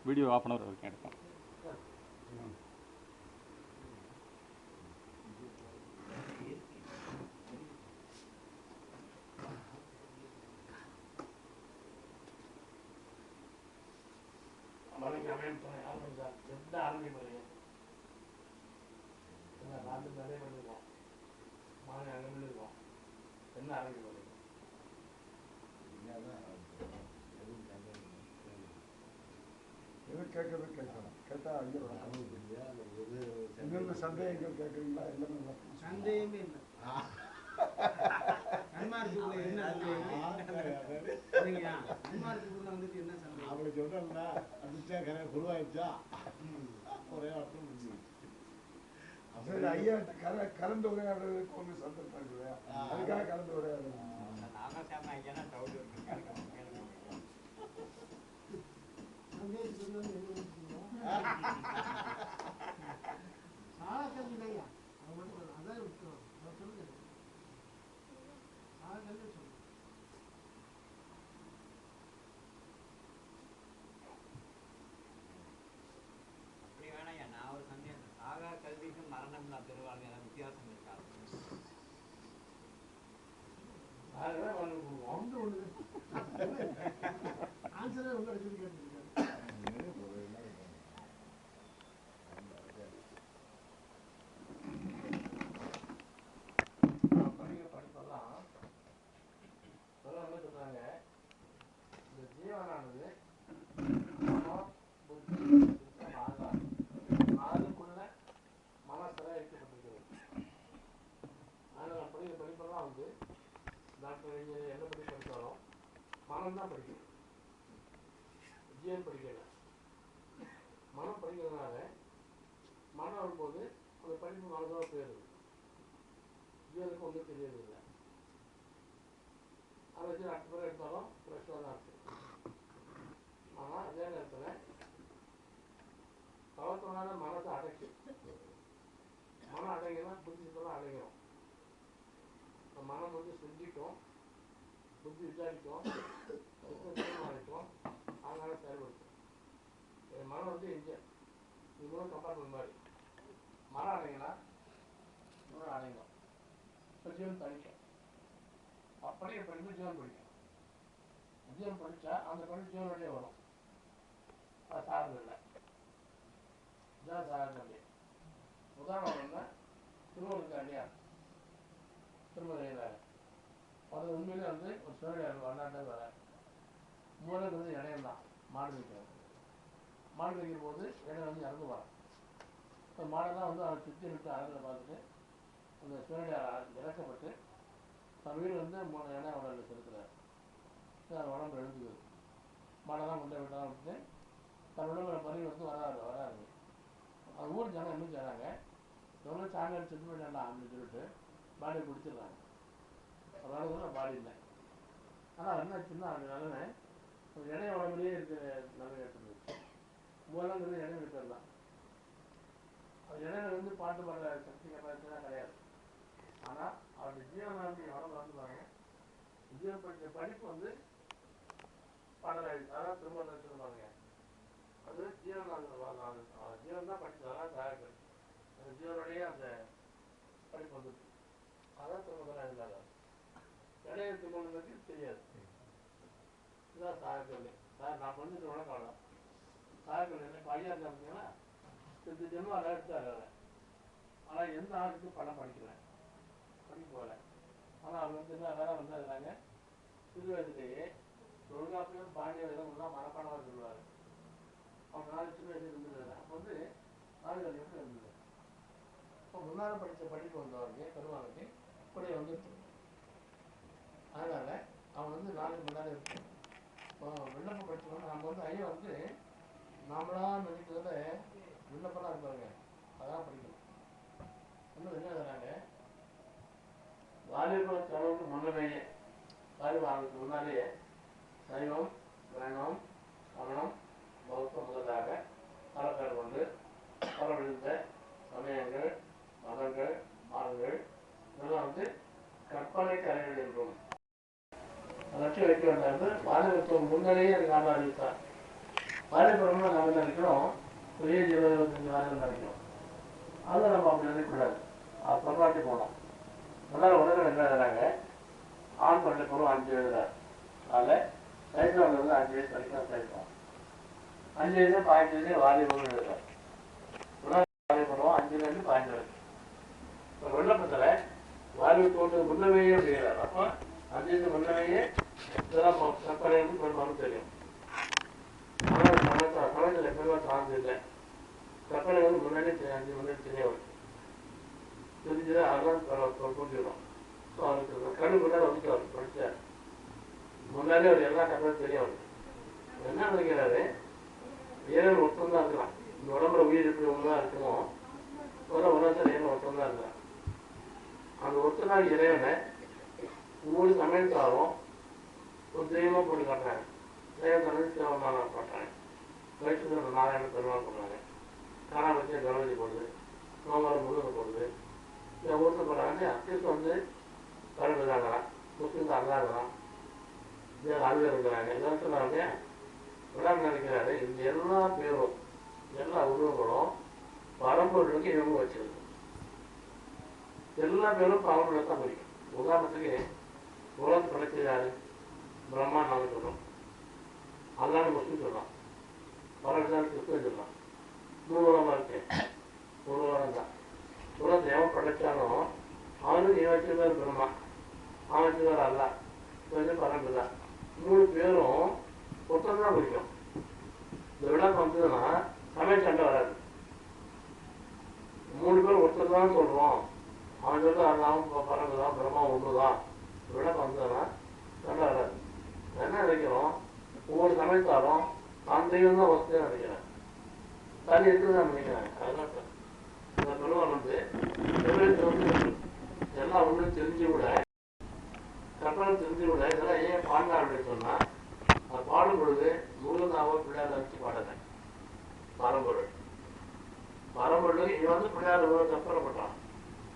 Video of an hour வரைக்கும் எடுப்போம். என்ன ஆரம்பிக்க போறீங்க? கேட்கறது கேட்கலாம். கேட்டா எங்களுக்கு சந்தேகங்கள் கேட்குறீங்களா? எல்லாமே சந்தேகமே இல்லை. அவளை சொல்றா அதுச்சா குருவாயிடுச்சா ஒரே வருஷம் ஐயா கலந்து உரையாடுறதுக்கு ஒன்று சந்தர்ப்பம் இருக்குல்லையா? அதுக்காக கலந்து உரையாடுறோம். மனம் தான் படிக்கணும், ஜீவன் படிக்கல. மனம் படிக்கிறதுனால மனம் வரும்போது அந்த படிப்பு மனதாக போயிடுது, ஜீவனுக்கு ஒன்றும் தெரியறது இல்லை. அதை வச்சு 8 பேர் எடுத்தாலும் ஃப்ரெஷ்ஷாக தான் இருக்கு. ஆனால் அதே நேரத்தில் தவத்தினால மனத்தை அடைக்கும். மனம் அடங்கினா புத்திசெல்லாம் அடங்கிடும். மனம் வந்து செஞ்சிக்கும், புத்தி விசாரிக்கும், அழைக்கும், அதனால செயல்படுத்தும். மனம் வந்து இன்ஜின், இது மூலம் கம்பார்ட்மெண்ட் மாதிரி. மனம் அடங்கினா மூலம் அடங்கும், இப்போ ஜீவன் தனிக்கும். அப்படியே படிப்பு ஜீவன் படிக்கும். ஜீவன் படித்தா அந்த படிப்பு ஜீவனுடைய வரும். அது சார்ந்து இல்லை, இதுதான் சார்ந்து இல்லையா. உதாரணம் என்ன, திருவள்ளுவர் இல்லையா, திருமலையில் அது உண்மையிலே வந்து ஒரு சிவனையார் வரலாற்று வர மூலங்கிறது இடையம் தான். மாடு வைக்கிறது, மாடு வைக்கிற போது இடையம் வந்து இறந்து வரும். இப்போ மாடெல்லாம் வந்து அதை சுற்றி விட்டு அறங்களை பார்த்துட்டு அந்த சிவனையார் இறக்கப்பட்டு தன் வீடு வந்து 3 இடம் உடலில் செலுத்துறாரு. அது உடம்பு எழுந்துக்குது. மாடெல்லாம் கொண்டு விட்டாலும் விட்டுட்டு தன் உடம்புல பறி வந்து வராது. அது ஊர் ஜனம் என்ன செய்கிறாங்க, எவ்வளோ சாமியார் செத்து போயிட்டாண்டா அப்படின்னு சொல்லிட்டு பாடியை பிடிச்சிடுறாங்க. அதனால பாடி இல்லை. ஆனால் என்ன ஆச்சுன்னா அது நல்ல ஒரு இடைய உடம்புலேயே இருக்கிற நல்ல ஏற்படுது. மூலங்கிறது இடம் இருக்கிறது தான். அது இடையில வந்து பாட்டு பாடுற சக்தி கட்டாச்சுன்னா கிடையாது. ஆனால் அவருடைய ஜீவனாண்டி உடம்பு வந்து பாருங்க, ஜீவன் படித்த படிப்பு வந்து பாடலாயிடுச்சு. அதான் திரும்ப சொல்லுவாங்க, அது ஜீவன் தான் படித்ததான் சாயங்கள் அந்த ஜீவனுடைய அந்த படிப்பு வந்துட்டு அதான் திரும்ப இல்லாத இடையில திருமணங்களுக்கு தெரியாது. இதுதான் சாயக்கல். சார் நான் பண்ணிட்டு வணக்கம் சாயக்கல் என்ன பையன் இருந்தீங்கன்னா 10 ஜென்மம் அதை எடுத்தார். ஆனால் எந்த ஆளுக்கும் படம் படிக்கல, படிக்க போகல. ஆனால் அவர் வந்து என்ன வேலை வந்து இருக்கிறாங்க, சிறு வயதுலேயே தொல்காப்பியம் பாண்டிய விதம்லாம் மனப்பாடமாக சொல்லுவார். அவங்க 4 சிறு வயது இருந்தது. அப்போ வந்து 4 எப்படி இருந்தது. இப்போ முன்னாள் படித்த படிப்பு வந்தவருக்கு பெருமாளுக்கு இப்படி வந்துருக்கு. அதனால் அவன் வந்து 4 முன்னாடி இருக்கும். இப்போ விண்ணப்பம் படிச்சோம்னா நம்ம வந்து ஐயா வந்து நாமளாக நினைக்கிறத விண்ணப்பம்லாம் இருப்பாங்க, அதான் படிக்கணும். இன்னும் என்ன சொல்கிறாங்க, வாலிப தலைவருக்கு முன்னமேயே வாலிபாலுக்கு முன்னாலேயே சைவம் வேணம் சமணம் பௌத்தம் முதலாக தரப்பேர் கொண்டு பல விழுந்த சமயங்கள் மதங்கள் மாதங்கள் இதெல்லாம் வந்து கற்பனைக்கு அறிவியல் என்றும் லட்சியம் வைக்க வேண்டாம். வாலிபத்துவம் முன்னரே எனக்கு ஆண்டு அறிவித்தார். வாலிபுரம்னா நம்ம நினைக்கிறோம் ஒரு ஏஜ் 20-25 வாரம் நினைக்கிறோம். அதை நம்ம அப்படி நினைக்கக்கூடாது. அது பரவாட்டி போனோம். அதனால் உலகம் என்ன எழுதுறாங்க, ஆண் பள்ளி பருவம் 5 எழுதுறாரு. அதில் சைக்கிள் 5 வயசு வரைக்கும் சைக்கிள், 5 வயசு 15 வயசு வாலிபுரம் எழுதுறாரு. வாலிபுரம் 5லேருந்து 15 வரைக்கும். இப்போ விண்ணப்பத்தில் வாலிபு தோன்று முன்னவையே அப்படிங்கிறார். அப்போ 5 வயசு முன்னவையே இதெல்லாம் கற்பனைன்னு பெரும்பாலும் தெரியும். ஆனால் கணக்கில் எப்பவுமே சார்ந்து இல்லை. கற்பனை முன்னாடி 5 முன்னாடி தெரிய வரும். தெரிஞ்சது அதெல்லாம் புரிஞ்சிடும். ஸோ அவருக்கு கண்ணு முன்னாடி வந்துட்டார் படித்தார். முன்னாடி அவர் எல்லா கற்பனையும் தெரிய வரும். என்ன நினைக்கிறாரு, இறைவன் ஒருத்தம் தான் இருக்கிறான். இந்த உடம்புல உயிர் எப்படி ஒன்றுதான் இருக்குமோ உலகத்தில் இறைவன் ஒருத்தம் தான் இருக்கிறான். அந்த ஒருத்தனாக இறைவனை ஒவ்வொரு சமயத்தாலும் ஒரு தெய்வமாக போட்டு காட்டுறாங்க. தெய்வம் சிவபெருமான் காட்டுறாங்க, வைஷ்ணவ நாராயண பெருமாள் போடுறாங்க, காணாமத்திய கணபதி போடுது, சோமவாரம் முருகன் போடுது. ஒருத்தர் போடுறாங்க. கிறிஸ்து கடவுள்தாங்கிறான், முஸ்லீம் அல்லாங்கிறான், அலுவலர் இருக்கிறாங்க. எல்லாம் சொன்னாங்க. விடாம நினைக்கிறாரு, இந்த எல்லா பேரும் எல்லா உருவங்களும் பரம்பொருளுக்கு இவங்க வச்சிருக்கு. எல்லா பேரும் பரம்பொருளை தான் பிடிக்கும். உதாரணத்துக்கு உலகத்தை படைச்சாரு பிரம்மா நாம சொல்றோம், அல்லான்னு முஸ்லீம் சொல்லலாம், பரவாயில்ல கிறிஸ்துவ சொல்லலாம். 3 உலகமா இருக்கு. ஒரு உலகம் தான். உலகத்தை எவன் படைச்சாலும் அவனுக்கு நீ வச்சிருந்தாரு பிரம்மா, அவன் வச்சிருந்தாரு அல்லா, கொஞ்சம் பரம்பு தான். 3 பேரும் ஒருத்தர் தான் பிடிக்கும். இந்த விளக்கம் வந்ததுன்னா சமய சண்டை வராது. 3 பேர் ஒருத்தர் தான் சொல்றோம், அவன் சொல்றது அல்லாவும் பரம்பு தான், பிரம்மா ஒண்ணுதான். விளக்கம் வந்ததுன்னா சண்டை வராது. என்ன நினைக்கிறோம், ஒவ்வொரு சமயத்தாலும் அந்த தெய்வம் தான் வசதியாக நினைக்கிறேன், தனி இருக்குதான் நினைக்கிறாங்க. அதெல்லாம் இந்த பெருமான் எல்லாம் ஒன்றும் தெரிஞ்சு கூட கற்பனை தெரிஞ்சு கூட இதெல்லாம் ஏன் பாடினார் அப்படின்னு சொன்னா, அது பாடும் பொழுது முருகனாவோ பிள்ளையார் வச்சு பாடுறேன். பரம்பொருள் பரம்பொருள் இவன் பிள்ளையார் கற்பனைப்பட்டான்,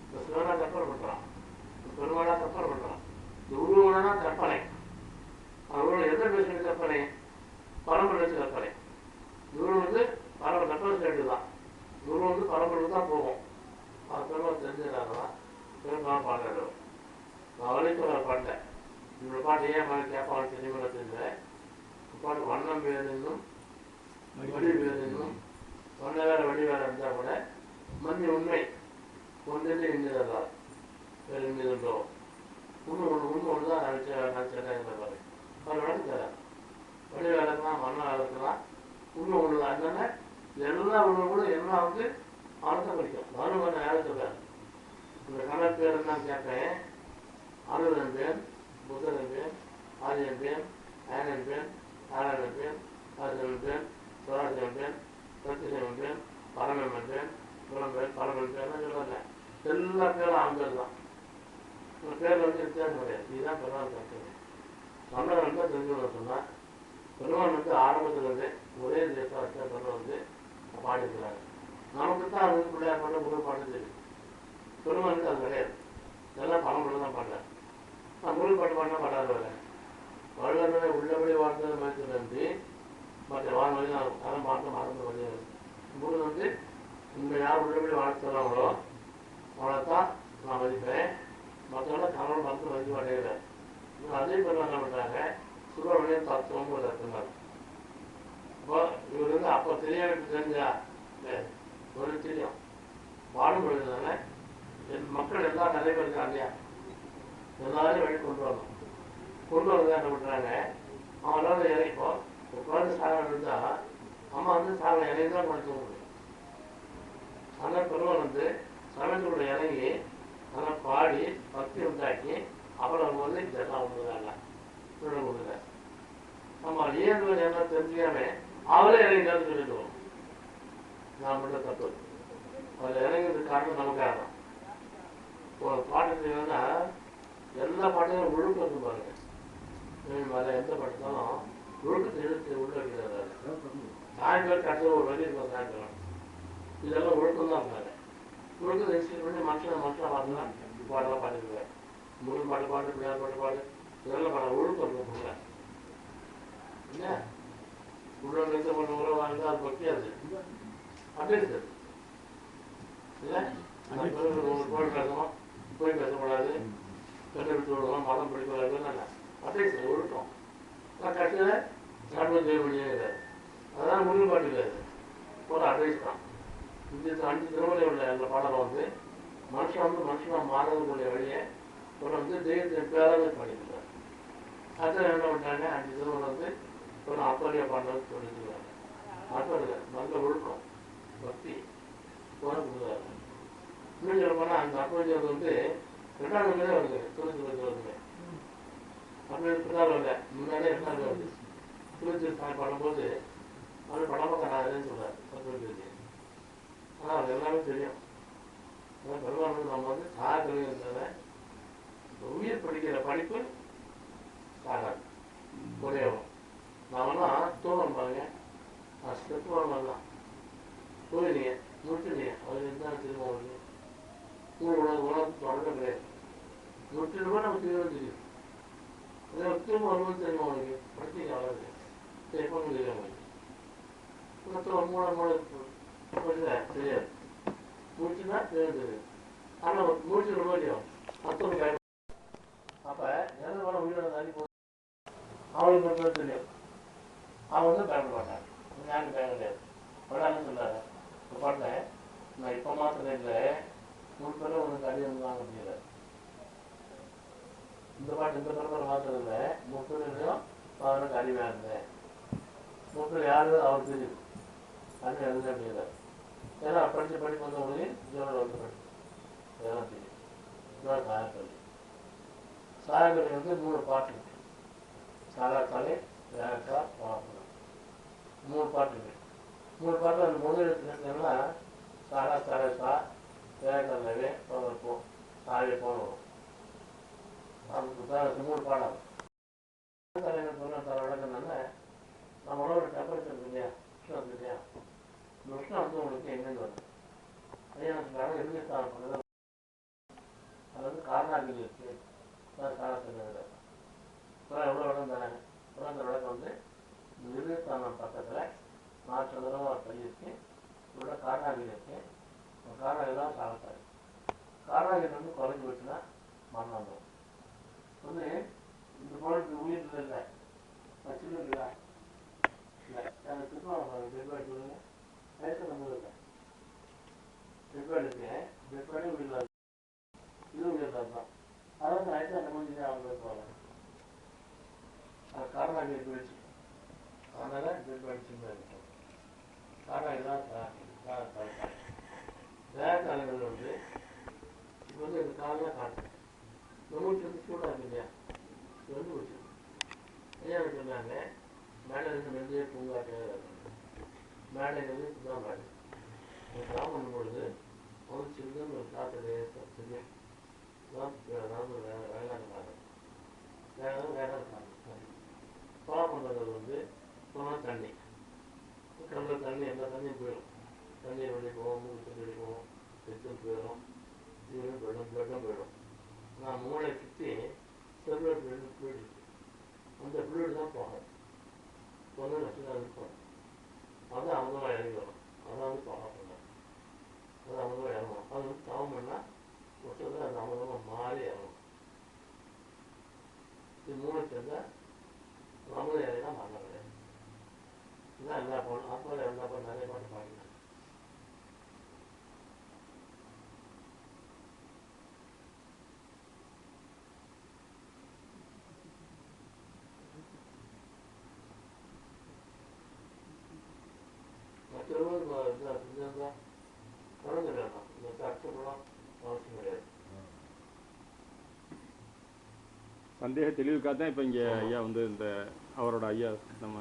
இந்த சிவனா கற்பனைப்பட்டான், பெருமானா கற்பனைப்பட்டான். இந்த உருவனா கற்பனை. அவரோட எந்த பேசுகிற கற்பனை, பரம்பொருள் கற்பனை. இவரு பரம்பரை கற்பனை சேர்ந்துதான். இவரு பரம்பொருள் தான் போகும். அது பெருமாள் தெரிஞ்சுக்கிறாங்களா, பெருமாள் பாடுறாரு. நான் வலித்துறை பாட்டேன். இவரோட பாட்டு ஏன் மாதிரி கேட்பாங்க தெரியுமா தெரிஞ்சேன். பாட்டு வண்ணம் வேறுன்னும் வழி வேறுன்னும், வண்ண வேற வழி வேற இருந்தால் கூட மண் உண்மை ஒன்றில் இருந்ததெல்லாம் வேறு இருந்ததுன்றோ ஒன்று தான் நினச்சேன் பாரு. அது நடந்துச்சார். வழி வேலைக்குலாம் மண்ண வேலைக்குலாம் உண்மை ஒன்று தான். அதனால எல்லா உணவு கூட எல்லாம் அவனை படிக்கும். நானும் கொஞ்சம் வேலை சொல்றேன். இந்த கணக்கு பேர் என்னன்னு கேட்பேன். அனுரன் பேன், புத்தரன் பேன், ஆரியன் பேன், ஆயனன் பேன், நாராயணன் பேன், ஆசிரியன் பேன், சுவராஜன் பேன், சத்தியசேவன் பேன், பரமன் பேன், புலம்பேன், பரமன் பேன் சொல்லுவாங்க. எல்லா பேரும் ஆண்கள் தான். ஒரு பேர் வித்தியாசம் கிடையாது. இதுதான் பெருமாள் கருத்து. சொன்னவன் தான் தெரிஞ்சுக்கணும் சொன்னால், பெருமாள் ஆரம்பத்துலேருந்து ஒரே தேசம் வச்சா பெருமாள் பாடிக்கிறாங்க. நமக்கு தான் அது பிள்ளையார் பாட முருகன் பாட்டு தெரியும். பெருமாளுக்கு அது கிடையாது. இதெல்லாம் பரம்பரை தான் பாடுறேன். நான் முருகன் பாட்டு பாடினா பாடாத வேலை. வள்ளுவரை உள்ளபடி வாழ்ந்தது மாதிரி மற்ற வாழ்வழி நான் கடன் பார்த்து மறந்து வழி முருகன் இங்கே யார் உள்ளபடி வாழ்த்து சொல்கிறாங்களோ அவ்வளோதான் நான் மதிப்பேன். மற்றவங்க கடன் பார்த்து மதிப்பு அடைகிறேன். அதே பேர் என்ன பண்ணுறாங்க, சுப்பிரமணியன் தத்துவம் ஒரு இருக்கிறார். அப்போ இவர் அப்போ தெரியாம தெரிஞ்சா ஒரு தெரியும் பாடும் பொழுதுனால என் மக்கள் எல்லாம் நிறைய பேர் இருக்காங்க இல்லையா, எல்லாரையும் வழி கொண்டு வரணும். கொண்டு வரதான் என்ன பண்ணுறாங்க, அவங்களால இறைப்போம். ஒரு குழந்தை சாதனை இருந்தால் அம்மா சாதனை இறையை தான் கொண்டு முடியும். அதனால் பெருமாள் சமயத்தோட இறங்கி நல்லா பாடி பக்தி உண்டாக்கி அப்புறம் இதெல்லாம் ஒன்றுதாங்க ஒன்றுல நம்ம ஏன் என்ன தெரிஞ்சுக்காம அவரே இறங்கி நேரத்து சொல்லிட்டு வரும். நான் மட்டும் தப்பு. அதில் இறங்கிறதுக்கு காரணம் நமக்காக தான். ஒரு பாட்டு செய்யணும்னா எல்லா பாட்டையும் ஒழுக்கம் இருக்கு பாருங்க. மேலே எந்த பாட்டுத்தாலும் ஒழுக்கத்தை எடுத்து உள்ள வைக்கிறாரு. சாயங்காலம் கடைசியில் ஒரு வழி இருக்கும். சாயங்காலம் இதெல்லாம் ஒழுக்கம் தான் இருக்காங்க. ஒழுக்கத்தை எக்ஸ்பிளைன் பண்ணி மனுஷன் பார்த்தா பாடலாம் பாடிருக்காரு. முருகன் பாட்டு பாடு, பிள்ளையார் பாட்டு பாடு, இதெல்லாம் பாட ஒழுக்கம் இருக்கும். இல்லை உள்ள நிறுத்த பண்ண உறவு வாழ்ந்தால் அது பற்றி அது அப்படி இருக்குது இல்லை கோயில் பேசணும் போய் பேசக்கூடாது கண்டுபிடித்து விடுவோம் மதம் பிடிக்கூடாதுன்னு அப்படியே சரி ஒழுக்கம் ஆனால் கட்சியில் நாட்டு செய்ய முடியாது அதெல்லாம் முன்னுபாட்டு கிடையாது ஒரு அட்வைஸ் தான் இது 5 திருமலை உள்ள அந்த பாடலை வந்து மனுஷனாக மாறதுக்குரிய வழியை ஒரு வந்து தெய்வத்தின் பேராக பண்ணிக்கிறார். அதில் என்ன பண்ணுறாங்க 5 திருமலை வந்து ஒரு அப்பரிய பாடல் சொல்லிக்கிறாங்க. மட்டும் இல்லை நல்ல ஒழுக்கம் பக்தி போன கொடுக்குறாங்க. இன்னும் சொல்ல போனால் அந்த அப்பரியது வந்து 2வது மேலே வருது துளசி வருது அப்படி பின்னால் வரல முன்னாடியே 2வது வருது துளசி சாமி பண்ணும்போது அது படமாக்காதுன்னு சொல்கிறார் அப்பரியது. ஆனால் அது எல்லாமே தெரியும். பெருமாள் நம்ம வந்து சாகலை உயிர் படிக்கிற படிப்பு சாகாது குறையவும் நாமெல்லாம் தூரம் பாருங்க ஸ்டெப் வரலாம் தூயினீங்க முட்டுனீங்க அது என்ன திரும்ப வருது உணவு தொடங்க கிடையாது முட்டுருமா நம்ம திரும்ப தெரியும் அதே திரும்ப வரும்போது தெரியுமா உங்களுக்கு படிச்சீங்க அவ்வளவு எப்போ தெரியும் உங்களுக்கு மூணு தெரியாது முடிச்சுன்னா தெரியாது ஆனால் முடிச்சு முடியும் மற்றவங்க பயன் அப்போ எந்த உயிரோட தண்ணி போது அவளுக்கு மட்டும் தெரியும் அவன் வந்து பயப்பட மாட்டான் ஞானி பயன் கிடையாது படான்னு சொன்னாங்க இப்போ பார்த்தேன் நான் இப்போ மாத்திரம் இல்லை முன்பெல்லாம் உனக்கு அடி வந்து வாங்க முடியல இந்த பாட்டு இந்த பரம்பரை மாத்திரம் இல்லை முப்பதுலையும் அவனுக்கு அடிமையாக இருந்தேன் முப்பது யாரு அவருக்கு தெரியும் அது எழுத முடியல ஏன்னா படித்து படிப்பு வந்தவங்களுக்கு ஜோட வந்து படிப்பு இதெல்லாம் தெரியும் இதுதான் சாயக்கல்வி. சாயக்கல்வி வந்து 3 பாட்டு இருக்கு. சாகாத்தாலே வேகக்கா பழப்படம் 3 பாட்டு இருக்கு. 3 பாட்டு அந்த முதல் எடுத்துக்கிட்டோம்னா சாகாத்தாலே சா வேகக்கல்லவே போ சாவே போன வரும். அதுக்கு தான் 3 பாடம் தலைவர் சொன்ன தர விளக்கணும்னா நம்மளோட டெம்பரேச்சர் இருக்கு இல்லையா உஷ்ணம் இருக்கு இல்லையா இந்த உஷ்ணம் வந்து உங்களுக்கு எங்கேருந்து வருது ஐயாவுக்காக எதிர்த்தான பண்ணுறது அது வந்து காரணாகிரி இருக்கு காரணத்தில் அப்புறம் எவ்வளோ இடம் தராங்க அப்புறம் அந்த விளக்கு வந்து இந்த விருதுஸ்தானம் பக்கத்தில் 4 சதுரமாக பள்ளி இருக்கு இவ்வளோ காரணாகிரி இருக்கு காரணாகிரி தான் சாகத்தாரு காரணாகிரி வந்து குறைஞ்சி போச்சுன்னா மரணம் வந்துடும் வந்து இந்த பொருளுக்கு உயிர் இல்லை வச்சுட்டு இருக்குதா இல்லை எனக்கு சுத்தமாக டெட்பாடி சொல்லுங்க வயசு நம்ம இல்லை டெட்பாடி இருக்கு டெட்பாடி உயிர் தான் இது உயிர் தான் அதாவது வயசு அந்த முடிஞ்சு அவங்க போவாங்க அது காரணாகிரி போயிடுச்சு அதனால டெட்பாடி சின்ன இருக்கும் காரணாகிரி தான் வேற காலங்கள் வந்து இப்போ வந்து இந்த காலையில் காட்டு நம்மளுக்கு வந்து சூடாக இருக்கு இல்லையா இது வந்து வச்சு ஐயா சொன்னாங்க மேலே இருந்து நெஞ்சே பூங்காட்டு மேடைங்கிறது இதுதான் மேடை கிராமம் பண்ணும்பொழுது ஒரு சில்லுன்னு ஒரு காற்று சில்லு நடந்து வேளாண் காலம் வேளாண் காலம் ஃபாலோ பண்ணுறது வந்து போனால் தண்ணி கடலில் தண்ணி எல்லா தண்ணியும் போயிடும் தண்ணீர் வெளியே போவோம் மூணு தண்ணி வெளியே போவோம் பெட்டும் போயிடும் இதுவும் போயிடும் பிளட்டும் போயிடும் நான் மூளை சுற்றி செல்லுலர் ஃப்ளூயிட் அந்த ஃப்ளூயிட் தான் போகும் பொண்ணு லட்சம் இருக்கும் அது அமுதமாக இறங்கி வரும் அதான் வந்து பாகம் பண்ணலாம் அது அமுதமாக இறங்கணும் அது வந்து தவம் பண்ணால் வருஷத்தில் அது அமுதமாக மாறி இறங்கணும் இது 3 சேர்ந்தால் அமுதம் இறங்கினா மரணம் கிடையாது இதுதான் எல்லா பொண்ணு ஆத்மாவில் எல்லா பொண்ணு நிறைய பாட்டு பாடினாங்க. சந்தேக தெளிவுக்காக தான் இப்போ இங்கே ஐயா வந்து இந்த அவரோட ஐயா நம்ம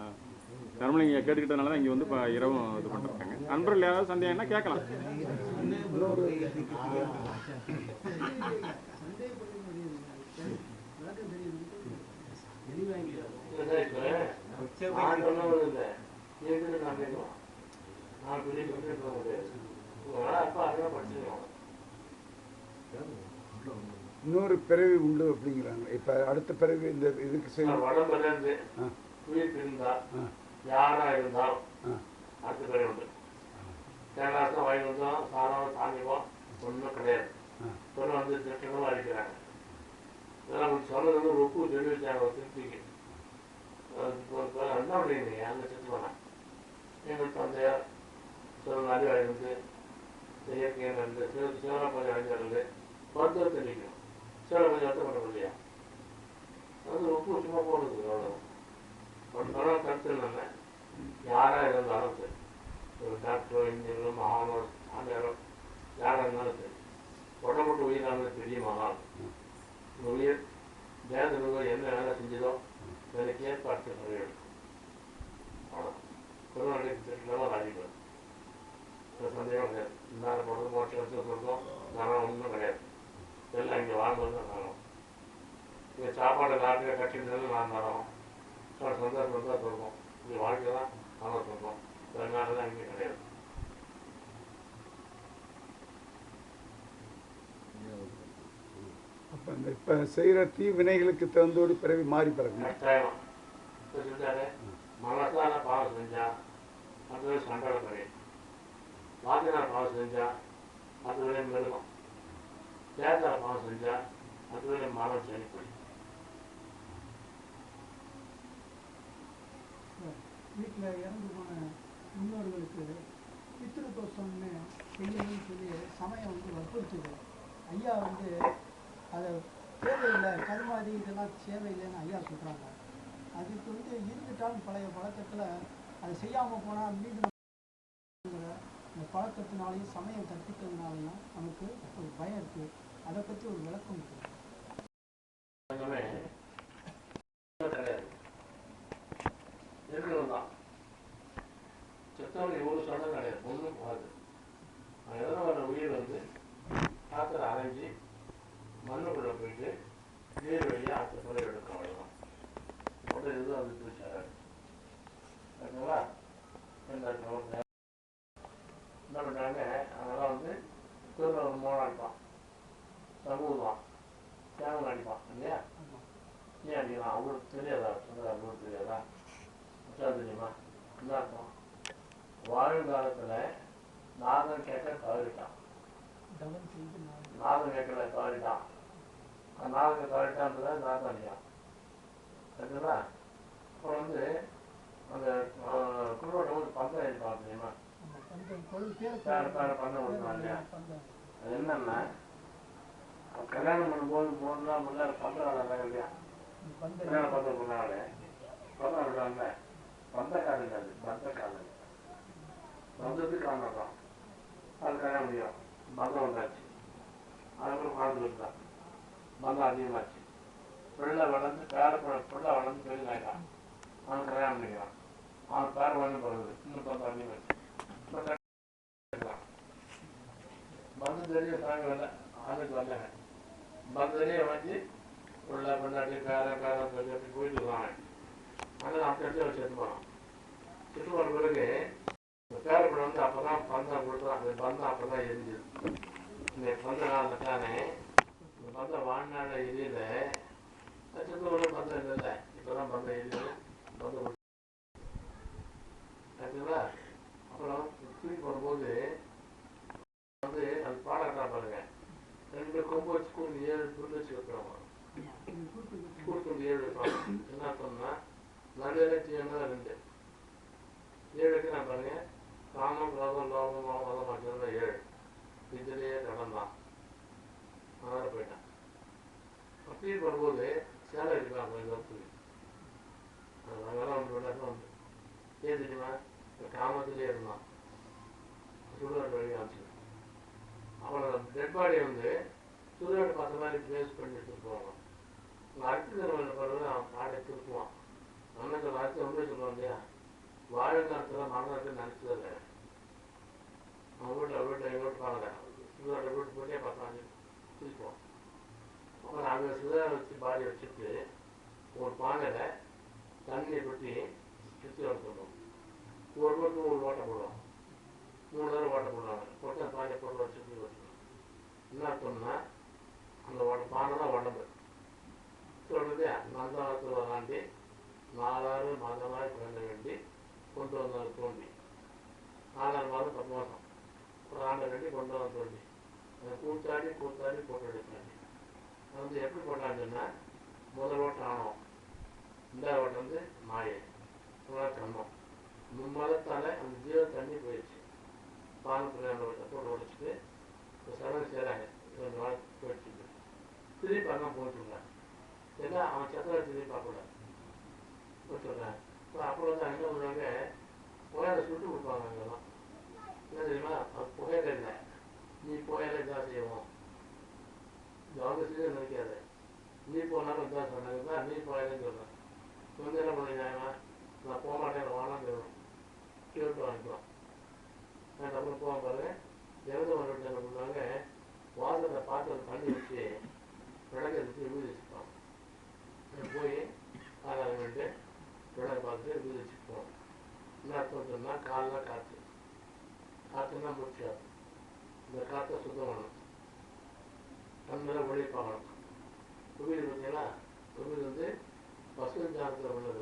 தர்மலிங்க கேட்டுக்கிட்டனால தான் இங்கே வந்து இப்போ இரவும் இது பண்ணிருக்காங்க. நண்பர்கள் யாராவது சந்தேகம்னா கேட்கலாம். இன்னொரு பிறவி உண்டு அப்படிங்கிறாங்க. இப்போ அடுத்த பிறவி இந்த இதுக்கு உடம்புலேருந்து உயிர் பிரிந்தா யாராக இருந்தாலும் ஆ. அடுத்த பேர் உண்டு. தேங்காய் தான் வாங்கி வந்தோம், சாதம் தாங்கிப்போம், ஒன்றும் கிடையாது. சொல்ல வந்து திட்டமும் அடிக்கிறாங்க. இதெல்லாம் கொஞ்சம் சொன்னது வந்து உப்பு சொல்லி வச்சாங்க ஒரு திருப்திக்கு. என்ன பண்ணுறீங்க அங்கே செத்து போனேன். எங்களுக்கு தந்தையார் சில நிறைய இருந்து இயற்கை இருந்து சிவராப்பள்ளி அடைஞ்சிருந்து மருத்துவ தெரிவிக்கணும். சிவராப்பள்ளி வருத்தம் பண்ண முடியா அது உப்பு சும்மா போடுறது அவ்வளோ ஒரு சொன்ன கருத்து என்னென்ன யாராக இருந்தாலும் சரி, ஒரு டாக்டரோ இன்ஜினியரோ மகானோ சாமியாரோ யாராக இருந்தாலும் சரி, உடம்புட்டு உயிரானது தெரியுமானால் இந்த உயிர் தேவதோ என்ன வேலை செஞ்சதோ எனக்கு ஏற்பாடு நிறைய எடுக்கும். அவ்வளோ குருநாட்டுக்கு திட்டமாக ராஜிக்கும் சந்தேகம் கிடையாது. இல்லாத பொழுது மோட்சம் வச்சு சொல்கிறோம், நரம் ஒன்றும் கிடையாது. எல்லாம் இங்கே வாழ்ந்தது தான் நரம். இங்கே சாப்பாடு நாட்டுக்கு கட்டினது நான் நரம். சந்தோஷம் தான் சொல்லுவோம். இது வாழ்க்கை தான் நானும் சொல்கிறோம். அதனால தான் இங்கே கிடையாது. அப்போ இந்த இப்போ செய்கிற தீ வினைகளுக்கு தகுந்தோடு பிறவி மாறி பிறகு கட்டாயமா இப்போ சொல்லிட்டாரு, மனசால பாவம் செஞ்சா அதுவே சண்டை குறையும். வாத்தினார் பாவம் செஞ்சா அதுவே மிருகம். தேர்தல் பாவம் செஞ்சா அதுவே மனம் செழிப்படி. வீட்டில் இறந்து போன முன்னோர்களுக்கு பித்ரு தோஷம்னு செய்யணும்னு சொல்லி சமயம் வந்து வற்புறுத்துது. ஐயா வந்து அதை தேவையில்லை, கருமாதி இதெல்லாம் தேவையில்லைன்னு ஐயா சொல்கிறாங்க. அதுக்கு வந்து இருந்துட்டாலும் பழைய பழக்கத்தில் அதை செய்யாமல் போனால் மீண்டும் இந்த பழக்கத்தினாலையும் சமயம் கற்பித்ததுனாலையும் நமக்கு ஒரு பயம் இருக்குது. அதை பற்றி ஒரு விளக்கம் இருக்குது. இருக்கணும் தான் செத்தவங்க எவ்வளோ சொன்னால் கிடையாது, ஒன்றும் போகாது. எதனா வர உயிர் வந்து காற்றுல அரைஞ்சி மண்ணுக்குள்ளே போயிட்டு நீர் வழியாக ஆற்று முறை எடுக்கும். அவ்வளோதான் உடல் எதுவும் வந்து பிடிச்சாரு. ஓகேங்களா? என்ன பண்ணுறாங்க, அதெல்லாம் வந்து திரும்ப ஒரு மோனம் அடிப்பான், சமூகம் தேவன் அடிப்பான் இல்லையா? ஏன் அடிக்கலாம்? அவங்களுக்கு தெரியாதா? அவங்களுக்கு தெரியாதா? தெரியுமா? என்ன அர்த்தம்? வாழும் காலத்தில் நாதம் கேட்க தவறிட்டான். நாதம் கேட்கல தவறிட்டான். நாதம் தவறிட்டான்றத நாதம் அடியான். சரிங்களா? அப்புறம் வந்து அந்த குழுவோட ஒரு பந்தம் இருப்பான் தெரியுமா? பந்தம் கொடுக்குறான் இல்லையா? அது என்னன்னா கல்யாணம் பண்ணும்போது 3 நாள் முன்னாடி பந்தம் விளையாடுறாங்க இல்லையா? கல்யாணம் பந்தம் முன்னாடி பந்தம் விடுறாங்க. பந்தக்காரங்க அது பந்தக்காரங்க பந்தத்துக்கு காரணம் அது கல்யாணம் முடியும். பந்தம் வந்தாச்சு, அதுக்கப்புறம் குழந்தை இருந்தான், பந்தம் அதிகமாச்சு, பிள்ளை வளர்ந்து பிள்ளை வளர்ந்து பெரியதாயிட்டான், அவன் கல்யாணம் பண்ணிக்கிறான், அவன் பேர வந்து போகிறது, இன்னும் பந்தம் அதிகமாச்சு. பந்தம் தெரிய சாமி வரல, ஆளுக்கு வரலங்க. பந்தம் தெரிய வச்சு பிள்ளை பொண்டாட்டி பேர சொல்லி அப்படி போயிட்டு இருக்காங்க. ஆனால் அப்படி எடுத்து வச்சு எடுத்து போகிறான். சுட்டு போன பிறகு பேரப்படம் வந்து அப்போ தான் பந்தம் கொடுக்குறான். அந்த பந்தம் அப்போ தான் எரிஞ்சுது. இந்த பந்த காலத்தில் தானே இந்த பந்தம் வாழ்நாள் எரியல. சுத்தூர்ல பந்தம் இல்லைல்ல, இப்போ தான் பந்தம் எரியுது. பந்தம் ஆச்சுங்களா? அப்புறம் தூக்கி போடும்போது வந்து அது பாடக்கா பாருங்க, 2 கொம்பு வச்சு கூண்டு 7 புல் வச்சு வைக்கிறாங்க. கூட்டு 7 வைப்பாங்க. என்ன சொன்னா நல்ல தீயன்னா 2 7க்கு நான் பாருங்க, காமம் லோகம் லோகம் மதம் மாற்றம்னா 7 இதுலேயே கடந்தான். அதனால போயிட்டான். அப்படி வரும்போது சேலை இருக்கலாம் கொஞ்சம் தப்புக்கு. அதெல்லாம் ஒன்று விளையாட்டு உண்டு. ஏன் தெரியுமா? இப்போ காமத்திலே இருந்தான், சுடுகாட்டு வழி ஆச்சு. அவனோட டெட் பாடியை வந்து சுடுகாட்டு பார்த்த மாதிரி பேஸ் பண்ணி எடுத்துட்டு போவாங்க. உங்கள் அடுத்த தடவை பிறகு அவன் பாடை திருப்புவான். அண்ணன் அடுத்த உண்மை சொல்லுவான் இல்லையா? வாழைக்காலத்தில் மரணத்தை நினச்சதில்லை. அவன் வீட்டில் எங்கள் வீட்டு பாருங்க, சுடுகாட்டை வீட்டு போட்டே பார்த்தாங்க திருப்போம். அப்புறம் அங்கே சுதா வச்சு பாடி வச்சுட்டு ஒரு பானையில் தண்ணியை கொட்டி சுற்றி வளர்த்துடணும். ஒரு பக்கம் ஒரு ஓட்டை போடுவோம், 3 தடவை ஓட்டை போடுவாங்க. போட்டு அந்த பானையை போட்டு வச்சுட்டு வச்சுக்கணும். என்ன அர்த்தம்னா அந்த பானை தான் உடம்பு சொல்றது. நந்தவத்தில் வராண்டி 4 மாதமாய் பிறந்த வேண்டி கொண்டு வந்தாங்க தோண்டி 4 மாதம் 10 மாதம் ஒரு ஆண்டை கட்டி கொண்டு வந்த தோண்டி அதை கூத்தாடி போட்டு எடுத்தாங்க. அது வந்து எப்படி போட்டாங்கன்னா முதல் ஓட்டம் ஆணவம், இந்த ஓட்டம் வந்து மாயை, கண்டம். மும்மதத்தால் அந்த ஜீவ தண்ணி போயிடுச்சு. பால் பிள்ளையாண்ட போட்டு உடைச்சிட்டு சடங்கு செய்கிறாங்க. 2 நாள் போயிடுச்சு. திருப்பி அங்கே போட்டுருக்காங்க. ஏன்னா அவன் சத்திர திருப்பி பார்க்கக்கூடாது போட்டுருக்காங்க. அப்புறம் வந்து அங்கே உள்ளவங்க புகையில சுட்டு கொடுப்பாங்க. அங்கெல்லாம் என்ன தெரியுமா, அது புகையில இல்லை, நீ புகையில இதான் செய்வோம், அவங்க செஞ்சு நினைக்காது, நீ போனாலும் இதான் சொன்னாங்க, நீ புகையிலன்னு சொல்கிறேன். வந்து என்ன பண்ணிட்டாங்கன்னா நான் போக மாட்டேன் வானான்னு சொல்லணும், கேட்டு வாங்கிக்கலாம். அப்புறம் போக பாருங்க இறந்து வந்துட்டு என்ன பண்ணுவாங்க, வாசலை பார்த்து தண்ணி வச்சு விளக்கு வச்சு வீடு வச்சுப்பாங்க. போய் ஆதாரம் பண்ணிட்டு விளக்கு பார்த்துட்டு வீடு வச்சுப்போம். என்ன அர்த்தம் சொன்னால் காலில் காற்றுன்னா முடிச்சு காற்று, இந்த காற்றை சுத்தம் பண்ணணும், கண்ணில் ஒளி பார்க்கணும். குபீர் பார்த்தீங்கன்னா குபீர் வந்து பசுஞ்சாரத்தில் உள்ளது.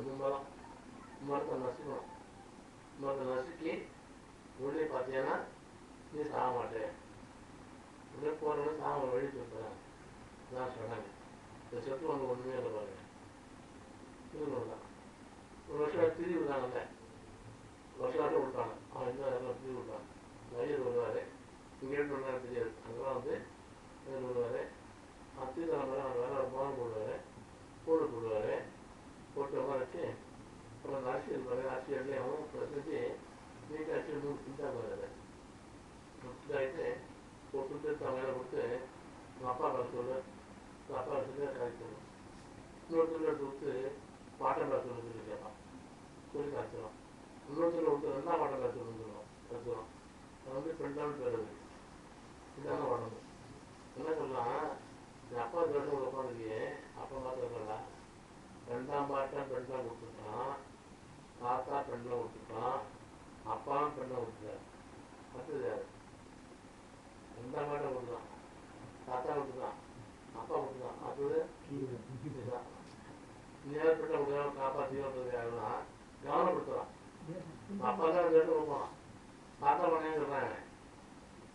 மரத்தை நசுக்கணும், மரத்தை நசுக்கி ஒளி பார்த்தீங்கன்னா நீ சாக மாட்டேன், இப்படியே போகிறவங்க சாக வழி சொல்கிறேன் நான் சொன்னாங்க. இந்த செத்து ஒன்றுமே இல்லை பாருங்க. இது தான் ஒரு வருஷம் திரி விட்டாங்கல்ல, வருஷம் விட்டாங்க. அவன் இந்த இடத்துல திரி விட்டான். வயிறு வருவார், இங்கே விடுவாரு தெரியாது. அங்கெல்லாம் வந்து வயிறு விடுவார். தீர்த்தம் வேற மோகம் போடுவார். போட்டு வச்சு அப்புறம் அரிசி இருப்பாரு. அரிசி எல்லாம் செஞ்சு நீட்டாக அரிசி இதாக வருது. இதாகிட்டு போட்டு மேலே கொடுத்து அப்பா பார்த்து சொல்லு, அப்பா வச்சுட்டு கரைச்சிடணும். இன்னொருத்தர் எடுத்து விட்டு பாட்டம் பார்த்து சொல்லி கேட்பான், சொல்லி கரைச்சிடும். இன்னொருத்தர் விட்டு 2ஆம் பாட்டம் பார்த்து வந்துடும் கரைச்சிடும். அது வந்து பெண்டாலும் பேருது. இதான உடம்பு. என்ன சொல்லலாம், என் அப்பா தோட்டம் உட்காந்துக்கியே அப்பா பார்த்துருக்கா 2ஆம் பாட்டம் பெண்டாக கொடுத்துருக்கான், தாத்தா பெண்ணை கொடுத்துருக்கான், அப்பாவும் பெண்ணை கொடுத்துருக்காரு. அடுத்தது யாரு? 2ஆம் பாட்டம் கொடுத்துருக்கான், தாத்தா கொடுத்துருக்கான், அப்பா கொடுத்துருக்கான். அடுத்தது இதுதான். நேரப்பட்ட உதவி காப்பாற்றின்றது யாருன்னா கவனப்படுத்துறான். அப்பா தான் அந்த இடத்துல போனான், தாத்தா பண்ணேன்னு சொல்றாங்க.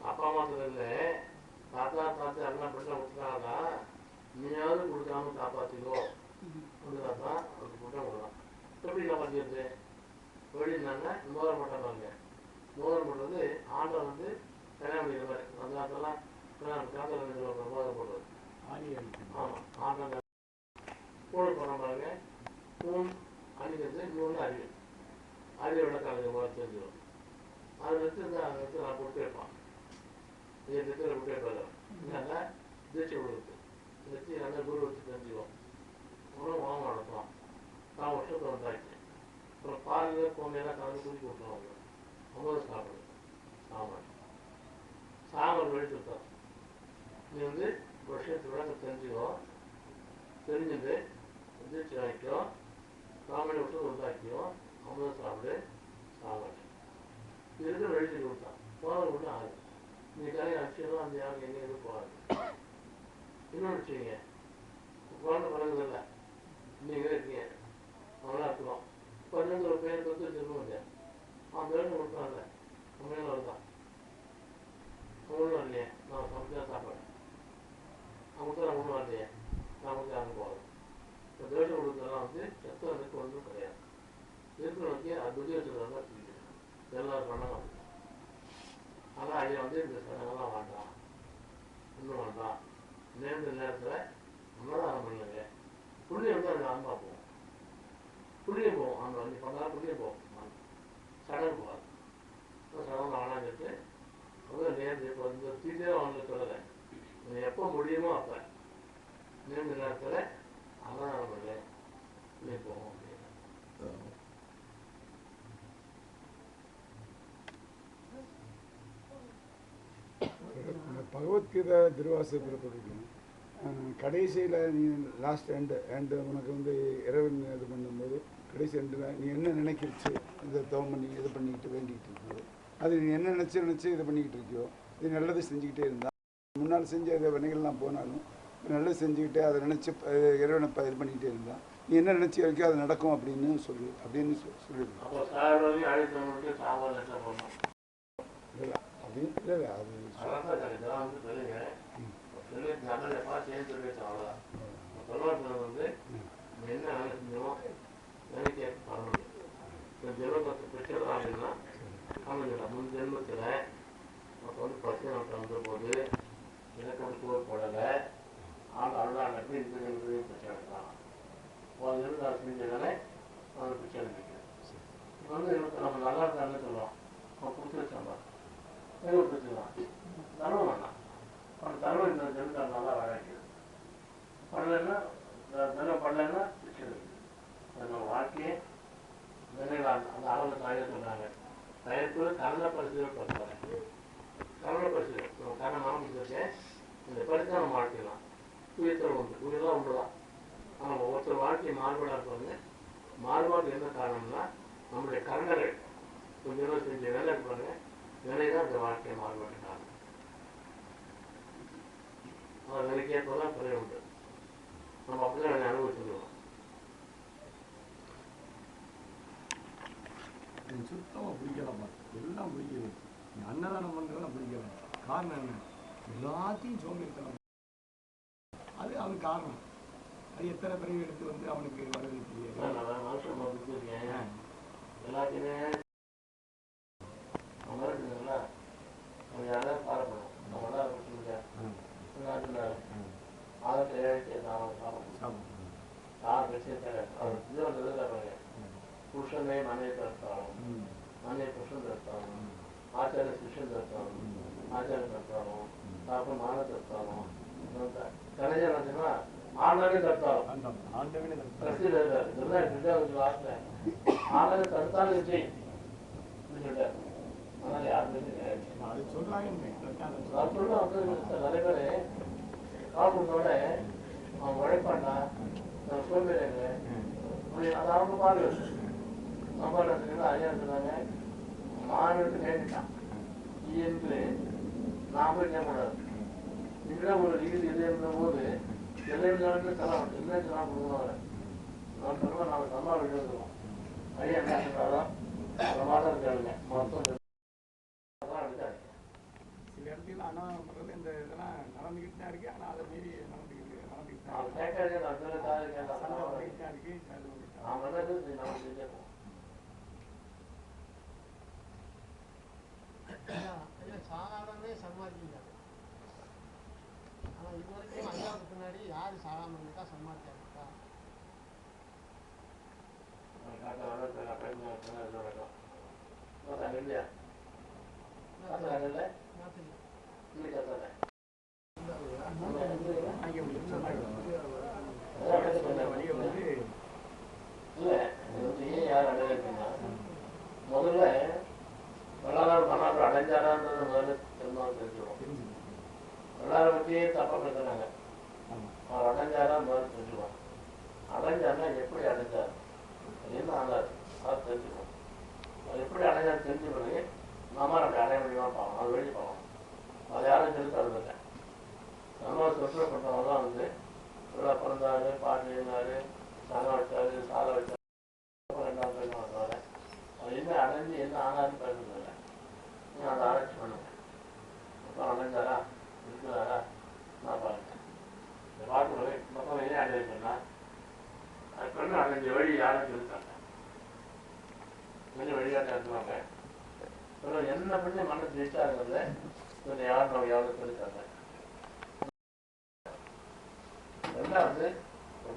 அப்பா மாத்திரம் இல்லை, தாத்தா எல்லாம் பெண்ணை கொடுத்துட்டாங்கன்னா நீயாவது கொடுக்காம காப்பாற்றிக்கோ அப்படின்னா தான் அவருக்கு பெண்ணை கொடுக்கலாம். எப்படி காப்பாற்றிடுது? வெளியினாங்க மோதிரம் போட்டாங்க. மோதிரம் போடுறது ஆண்டை வந்து கல்யாணம் பண்ணிக்கிற மாதிரி. அந்த காலத்தெல்லாம் காந்தல் மோதிரம் போடுறது. ஆமாம், ஆண்டை போட போன பாருங்க. தூண் அணிக்கிறது, இன்னொன்று அறிவியோட காலேஜ் மோதிரம் தெரிஞ்சிடும். அதை எடுத்து நான் போட்டு வைப்பான். இதை விட்டு வைப்பாரு. என்னங்க தீட்சை கொடுக்குறது வச்சு நல்லா குரு வச்சு தெரிஞ்சுக்குவோம். அப்புறம் மாமா நடத்துவான். நான் வருஷத்தை வந்தாச்சு. அப்புறம் பாலில் கோமையெல்லாம் கலந்து குடி கொடுத்துருவாங்க. 9 சாப்பிடுது சாமர் வழி சுத்தம். நீ வந்து வருஷத்து விளக்க தெரிஞ்சுக்கோ, தெரிஞ்சுட்டு தீட்சை வாங்கிக்கோ, சாமி வருஷம் உண்டாக்கியோ, 9 சாப்பிடு சாமர் இருக்கிற வழிச்சு கொடுத்தான். போனது மட்டும் ஆகுது. நீ கரையை அடிச்சதும் அந்த யாரும் எங்கே எதுவும் போகாது. இன்னொன்று வச்சுக்கீங்க, குழந்தை பழகுதில்ல, நீங்கள் இருக்கீங்க, அவங்களா இருக்கிறோம். பன்னெண்டு ஒரு பேருக்கு வந்து திரும்ப இல்லையா, அவன் பேருந்து கொடுத்தான்ல, அவங்களும் வருதான், அவங்களும் இல்லையே, நான் சமைச்சா சாப்பாடு அவங்களுக்கு நான் ஒன்றும் வரலையே, நான் வந்து யாரும் போகாது. இப்போ தேசம் கொடுத்ததெல்லாம் வந்து செத்தவனுக்கு ஒன்றும் கிடையாது. இருக்கிறவனுக்கு அது துதியத்துக்கு தான் எல்லாரும் பண்ணாங்க. ஆனால் ஐயா வந்து இந்த சடங்கெல்லாம் வேண்டாம், இன்னும் வேண்டாம், நேர்ந்த நேரத்தில் அன்னதானம் பண்ணுங்க. புள்ளியம் வந்து அந்த அன்பா போவோம், புள்ளியம் போவோம். அந்த வந்து பண்ணாலும் புள்ளியம் போவோம், சடங்கு போகாது. சடங்கு வேணாம் சொல்லிட்டு அதான் நேர்ந்து இப்போ இந்த தீட்டே அவங்களுக்கு சொல்லலை, எப்போ முடியுமோ அப்போ நேர்ந்த நேரத்தில் அன்னதானம் பண்ணல புள்ளியம் போவோம் அப்படின்னு. பகவத்கீதை திருவாசகத்தில் படிக்கணும். கடைசியில் நீ லாஸ்ட் எண்டு உனக்கு வந்து இறைவன் இது பண்ணும்போது கடைசி எண்டில் நீ என்ன நினைக்கிச்சு, இதை தவம் பண்ணி இது பண்ணிக்கிட்டு வேண்டிக்கிட்டு இருக்கியோ, அது நீ என்ன நினச்சி இதை பண்ணிக்கிட்டு இருக்கியோ, இது நல்லது செஞ்சுக்கிட்டே இருந்தால் முன்னால் செஞ்ச இதை வினைகள்லாம் போனாலும் நல்லது செஞ்சுக்கிட்டே அதை நினச்சி இறைவனை இது பண்ணிக்கிட்டே இருந்தால் நீ என்ன நினச்சி வைக்க அது நடக்கும் அப்படின்னு சொல்லிடுங்க. அப்போ சார் வரையும் அழைத்தவங்களுக்கு சாம்பார் லெட்டர் போடணும். இல்லை அப்படின்னு இல்லை அது அதான் இதெல்லாம் வந்து சொல்லுங்க. சொல்லிட்டு நல்லது எப்பா சேர்ந்து சொல்லிட்டு அவ்வளோதான். சொல்லுவார்கள் வந்து என்ன வேலை செஞ்சோமோ நினைக்க பண்ணணும். இந்த ஜென்மத்தை பிரச்சனை அப்படின்னா அவங்க முன் ஜென்மத்தில் நமக்கு வந்து பிரச்சனை வந்த போது எனக்கு வந்து சோறு போடலை ஆள் அவ்வளோதான் நட்டு இந்த ஜென்மத்தையும் பிரச்சனை தான் ஒரு ஜென்மத்தை செஞ்சதாலே அவனுக்கு பிரச்சனை இருக்குது. இப்போ வந்து எனக்கு நம்ம நல்லா இருக்கான்னு சொல்லுவோம். அவன் கொடுத்து வச்சாம்பா எங்கே கொடுத்துக்கலாம் தருவம் வேண்டாம். அவன் தருவம் இந்த ஜென்மத்தை நல்லா வாழாக்கிது பண்ணலைன்னா தினம் பண்ணலைன்னா பிரச்சனை இருக்குது. நம்ம வாழ்க்கையே அந்த அளவில் தாயே சொன்னாங்க. தயப்பு கரண பரிசீலனை பண்ணுவாங்க. கரண பரிசீலனை நம்ம கரண மாமூலிருக்கேன் இந்த பரிசு நம்ம வாழ்க்கைலாம் உயிர்த்தல் உண்டு. உயிரெல்லாம் உண்டு தான். ஆனால் ஒவ்வொருத்தர் வாழ்க்கை மாறுபாடாக இருப்பாங்க. மாறுபாடு என்ன காரணம்னா நம்முடைய கரணங்கள் கொஞ்சம் செஞ்ச வேலை இருப்பாங்க. வேலை தான் இந்த வாழ்க்கையை மாறுபாடு காரணம். அவர் வேலைக்கேற்பதான் குறை உண்டு. நம்ம அப்படிதான் வேலை அனுபவிச்சுருவோம். எனக்கு சுத்தமாக பிடிக்கலப்பா. எல்லாம் பிடிக்குது. நீ அன்னதானம் பண்ணுறதெல்லாம் பிடிக்கல. காரணம் என்ன? எல்லாத்தையும் சோம்பேறித்தனம். அது அவனுக்கு காரணம். அது எத்தனை பிறகு எடுத்து வந்து அவனுக்கு வரது தெரியாது. மனுஷன் பிடிச்சிருக்கேன் எல்லாத்தையுமே அவங்க இருக்குதுங்களா அவங்க யாராவது பாரப்படும். நம்ம தான் பிடிச்சிருக்கேன் ஆதத்தை எழுதி சாப்பிடணும். யார் பிரச்சனை அவர் இது வந்தது புருஷனே மனைவி தடுத்தாலும் மனைவி புருஷன் தடுத்தாலும் ஆச்சாரிய சிஷ்யன் தடுத்தாலும் ஆச்சாரம் தடுத்தாலும் அப்புறம் மான தடுத்தாலும் கலைஞர் நினைச்சுன்னா ஆண்டவே தடுத்தாலும் பிரசியில் இருக்காரு. இதெல்லாம் லாஸ்ட்ல ஆண்டவே தடுத்தாலும் விஜய் சொல்லிட்டாரு. அதனால யாருமே அது சொல்றாங்க. நிறைய பேர் காப்புனோட அவன் உழைப்பாண்டா சோம்பேறிங்க அது அவங்க பாரு. நம்ம ஐயா சொன்னாங்க மாநிலத்தை நேரிட்டான் என்று நாம் போய் கேட்கக்கூடாது. இப்படிதான் ஒரு இது இருந்த போது எல்லையில தரம் இல்லை நான் கொடுக்கணும். நான் சொல்லுவேன் நாங்கள் சம்மா வெளியே வந்துடுவோம். ஐயா என்ன சொல்றாலும் ஒரு மாதம் இருக்காருங்க மொத்தம் எடுத்தாரு. சில இடத்துல அன்னதானம் பண்ணுறது இந்த இதெல்லாம் நடந்துக்கிட்டு தான் இருக்கு. ஆனால் அதை மீறி நடந்துக்கிட்டு தான் இருக்கு. சாதாரணமே சம்பாதிக்கிறாங்க. ஆனால் இது வரைக்கும் ஐயாவுக்கு பின்னாடி யார் சாகாமல் இருக்கா சம்பாதிக்கா இருக்கா? முதல்ல வரலாறு வரலாறு அடைஞ்சாரான்றது முதல்ல தெரிஞ்சுக்கணும். வரலாறு பற்றியே தப்பா பேசுறாங்க. அவர் அடைஞ்சாரா முதல்ல தெரிஞ்சுக்கணும். அடைஞ்சாருன்னா எப்படி அடைஞ்சார் என்ன ஆனார் அதை தெரிஞ்சுக்கணும். அது எப்படி அடைஞ்சாரு தெரிஞ்ச பிறகு நாம அப்படி அடைய முடியுமா பார்க்கணும். அது வெளியே பார்க்கணும். அது யாரும் சொல்லி தருதில்லை. நம்ம சுற்றுப்பட்டவங்க தான் வந்து பிறந்தாரு பாட்டு எழுந்தாரு சங்கம் வச்சாரு சாலை வச்சாரு ரெண்டாவது வந்தாரு. அது என்ன அடைஞ்சு என்ன ஆனாருன்னு பேசுறதில்லை. நீங்கள் அதை ஆராய்ச்சி பண்ணுங்க. அப்புறம் அடைஞ்சாரா இருக்கிறாரா நான் பாருங்க. இந்த பாட்டு மொத்தம் ஏன் அடைஞ்சுன்னா அது பெண்ணு அடைஞ்ச வழி யாரும் சொல்லித்தாங்க. கொஞ்சம் வழிகாட்ட இருக்கிறாங்க. என்ன பண்ணி மனசு ஜெயிச்சாருங்கிறத கொஞ்சம் யாரும் நம்ம எவ்வளோ சொல்லித்தாங்க. ரெண்டாவது